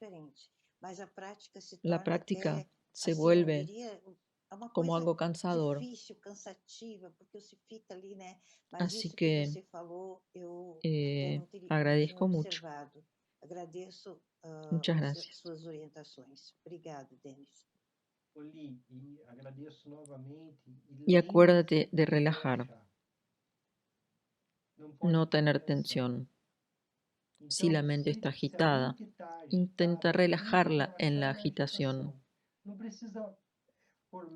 Speaker 1: la práctica se vuelve como algo cansador. Así que agradezco mucho. Muchas gracias. Y acuérdate de relajar, no tener tensión. Si la mente está agitada, intenta relajarla en la agitación,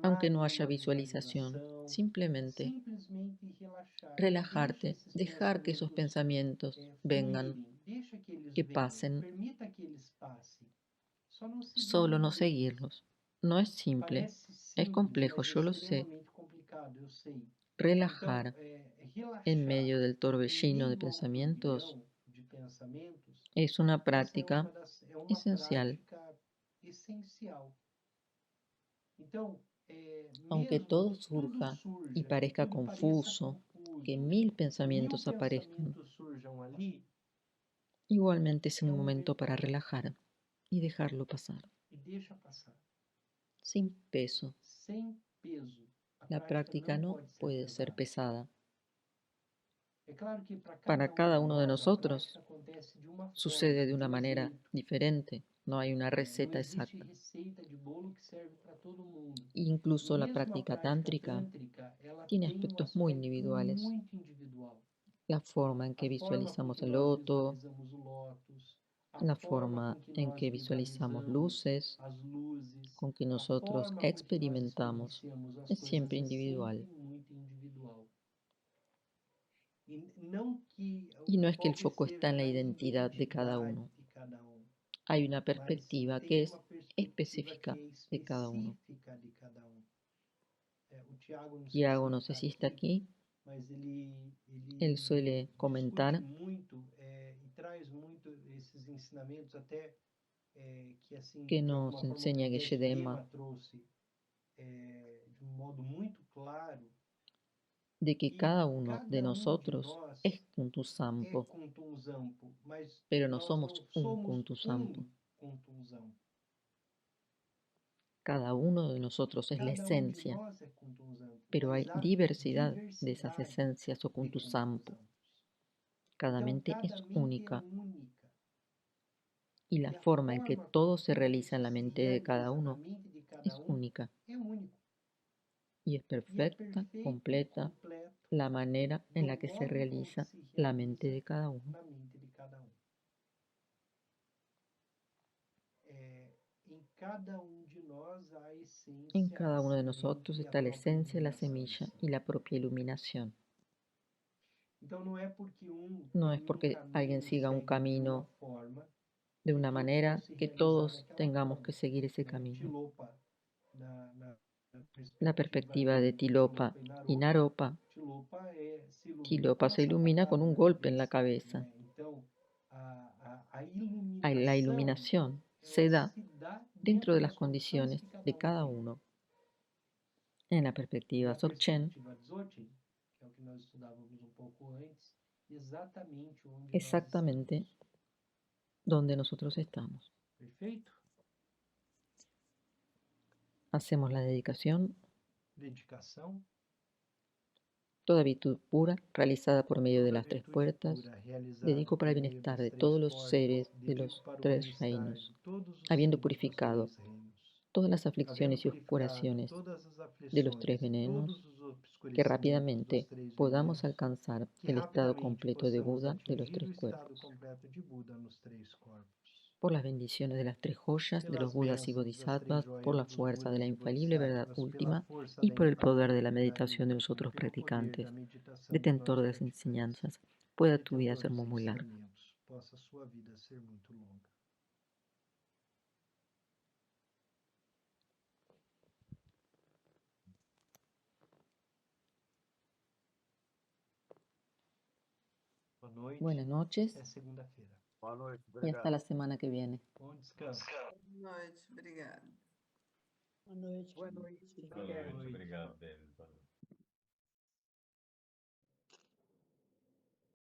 Speaker 1: aunque no haya visualización. Simplemente relajarte, dejar que esos pensamientos vengan, que pasen, solo no seguirlos. No es simple, es complejo, yo lo sé. Relajar en medio del torbellino de pensamientos es una práctica esencial. Aunque todo surja y parezca confuso, que 1000 pensamientos aparezcan, igualmente es un momento para relajar y dejarlo pasar. Sin peso. La práctica no puede ser pesada. Para cada uno de nosotros sucede de una manera diferente, no hay una receta exacta. Incluso la práctica tántrica tiene aspectos muy individuales. La forma en que visualizamos el loto, la forma en que visualizamos luces, con que nosotros experimentamos, es siempre individual. Y no es que el foco está en la identidad de cada uno. Hay una perspectiva que es específica de cada uno. Tiago, no sé si está aquí,
Speaker 2: mas
Speaker 1: él suele comentar
Speaker 2: e traz muito esses ensinamentos até que assim
Speaker 1: que
Speaker 2: de
Speaker 1: nos
Speaker 2: alguma forma o
Speaker 1: enseña
Speaker 2: presidente
Speaker 1: Geshe-Dema
Speaker 2: Lema trouxe de um modo muito claro
Speaker 1: de que
Speaker 2: que
Speaker 1: cada uno de
Speaker 2: cada de
Speaker 1: nosotros es
Speaker 2: nós
Speaker 1: Kuntu
Speaker 2: é
Speaker 1: Sampo,
Speaker 2: Kuntunzampo, mas
Speaker 1: pero no
Speaker 2: nós
Speaker 1: somos
Speaker 2: não
Speaker 1: un
Speaker 2: somos
Speaker 1: Kuntu Sampo.
Speaker 2: Kuntunzampo.
Speaker 1: Cada uno de nosotros es la
Speaker 2: Cada de
Speaker 1: esencia,
Speaker 2: nós é Kuntunzampo,
Speaker 1: pero
Speaker 2: mas
Speaker 1: hay
Speaker 2: há
Speaker 1: diversidad de esas
Speaker 2: diversidade
Speaker 1: esencias o
Speaker 2: de
Speaker 1: Kuntu Sampo.
Speaker 2: Kuntunzampos.
Speaker 1: Cada
Speaker 2: Então,
Speaker 1: mente es
Speaker 2: cada mente é
Speaker 1: única
Speaker 2: única.
Speaker 1: y
Speaker 2: E
Speaker 1: la
Speaker 2: a
Speaker 1: forma en que
Speaker 2: forma
Speaker 1: todo
Speaker 2: como
Speaker 1: se
Speaker 2: tudo
Speaker 1: realiza
Speaker 2: isso
Speaker 1: en la
Speaker 2: se
Speaker 1: mente de cada
Speaker 2: realiza na
Speaker 1: uno
Speaker 2: mente de cada
Speaker 1: es única
Speaker 2: é único.
Speaker 1: y es
Speaker 2: E é
Speaker 1: perfecta,
Speaker 2: perfeito e
Speaker 1: completa
Speaker 2: completo
Speaker 1: la manera en
Speaker 2: do
Speaker 1: la que se
Speaker 2: modo com que
Speaker 1: realiza
Speaker 2: se
Speaker 1: la mente
Speaker 2: realiza
Speaker 1: de cada uno.
Speaker 2: na mente de cada um. Em cada de nós há a
Speaker 1: En
Speaker 2: essência,
Speaker 1: cada
Speaker 2: a
Speaker 1: uno de
Speaker 2: semente
Speaker 1: nosotros
Speaker 2: e a
Speaker 1: está la
Speaker 2: própria
Speaker 1: esencia, la
Speaker 2: iluminação do
Speaker 1: semilla
Speaker 2: ser.
Speaker 1: y la propia iluminación.
Speaker 2: Então não é porque
Speaker 1: No es
Speaker 2: tem
Speaker 1: porque alguien
Speaker 2: caminho,
Speaker 1: siga un
Speaker 2: segue de uma
Speaker 1: camino
Speaker 2: forma,
Speaker 1: de
Speaker 2: que
Speaker 1: una
Speaker 2: todos vão
Speaker 1: manera
Speaker 2: se
Speaker 1: que
Speaker 2: realizar
Speaker 1: todos
Speaker 2: daquela
Speaker 1: tengamos que
Speaker 2: forma,
Speaker 1: seguir ese
Speaker 2: né?
Speaker 1: camino.
Speaker 2: Tilopa, na
Speaker 1: La
Speaker 2: perspectiva
Speaker 1: perspectiva de Tilopa y Naropa,
Speaker 2: Tilopa se ilumina
Speaker 1: Tilopa
Speaker 2: com
Speaker 1: se
Speaker 2: uma
Speaker 1: ilumina con
Speaker 2: sapatada
Speaker 1: un
Speaker 2: na
Speaker 1: golpe en la
Speaker 2: cabeça,
Speaker 1: cabeza.
Speaker 2: né? Então, a
Speaker 1: La
Speaker 2: iluminação,
Speaker 1: iluminación
Speaker 2: ela
Speaker 1: se da
Speaker 2: se dá
Speaker 1: dentro de
Speaker 2: dentro
Speaker 1: las
Speaker 2: das condições
Speaker 1: condiciones
Speaker 2: que cada
Speaker 1: de cada
Speaker 2: tem.
Speaker 1: uno. En la
Speaker 2: E
Speaker 1: perspectiva
Speaker 2: a
Speaker 1: Dzogchen,
Speaker 2: perspectiva Dzogchen, que é o que nós estudávamos um pouco antes, exatamente onde nós
Speaker 1: exactamente
Speaker 2: estamos.
Speaker 1: donde nosotros estamos.
Speaker 2: Perfeito?
Speaker 1: Hacemos la dedicación,
Speaker 2: Dedicação.
Speaker 1: toda virtud pura realizada por medio de
Speaker 2: Toda
Speaker 1: las tres
Speaker 2: virtude
Speaker 1: puertas,
Speaker 2: pura realizada
Speaker 1: dedico para
Speaker 2: por
Speaker 1: el
Speaker 2: meio
Speaker 1: bienestar
Speaker 2: das
Speaker 1: de
Speaker 2: três
Speaker 1: todos los seres
Speaker 2: portas,
Speaker 1: de los
Speaker 2: dedico para o
Speaker 1: tres
Speaker 2: bem-estar
Speaker 1: reinos,
Speaker 2: de todos os
Speaker 1: habiendo
Speaker 2: seres dos
Speaker 1: purificado
Speaker 2: três reinos,
Speaker 1: todas las
Speaker 2: havendo
Speaker 1: aflicciones y
Speaker 2: purificado
Speaker 1: oscuraciones
Speaker 2: todas as
Speaker 1: de los tres
Speaker 2: aflições e todos
Speaker 1: venenos,
Speaker 2: os
Speaker 1: que
Speaker 2: obscurecimentos dos
Speaker 1: rápidamente
Speaker 2: três
Speaker 1: podamos
Speaker 2: venenos,
Speaker 1: alcanzar
Speaker 2: que
Speaker 1: el estado
Speaker 2: rapidamente
Speaker 1: completo de
Speaker 2: possamos
Speaker 1: Buda de los
Speaker 2: atingir o
Speaker 1: tres
Speaker 2: estado
Speaker 1: cuerpos.
Speaker 2: completo de Buda nos três corpos.
Speaker 1: Por las bendiciones de las tres joyas de los
Speaker 2: Pelas
Speaker 1: Budas y
Speaker 2: bênçãos das três
Speaker 1: Bodhisattvas, por
Speaker 2: joias
Speaker 1: la
Speaker 2: dos
Speaker 1: fuerza de la
Speaker 2: Budas e
Speaker 1: infalible verdad
Speaker 2: Bodhisattvas, pela
Speaker 1: última
Speaker 2: força
Speaker 1: y
Speaker 2: da
Speaker 1: por el poder de
Speaker 2: infalível
Speaker 1: la
Speaker 2: verdade
Speaker 1: meditación de los
Speaker 2: última,
Speaker 1: otros
Speaker 2: pelo poder da
Speaker 1: practicantes,
Speaker 2: meditação dos
Speaker 1: detentor
Speaker 2: nossos
Speaker 1: de las
Speaker 2: praticantes,
Speaker 1: enseñanzas, pueda tu vida
Speaker 2: detentor
Speaker 1: ser
Speaker 2: dos
Speaker 1: muy larga.
Speaker 2: ensinamentos, possa sua vida ser muito longa. Boa noite.
Speaker 1: Buenas noches
Speaker 2: Até segunda-feira.
Speaker 4: Boa noite,
Speaker 1: y hasta
Speaker 4: obrigado.
Speaker 1: la semana que viene.
Speaker 2: Bom descanso.
Speaker 6: Boa noite, obrigada.
Speaker 5: Boa noite.
Speaker 3: Boa noite.
Speaker 4: Boa noite, obrigado, Denis. Boa noite.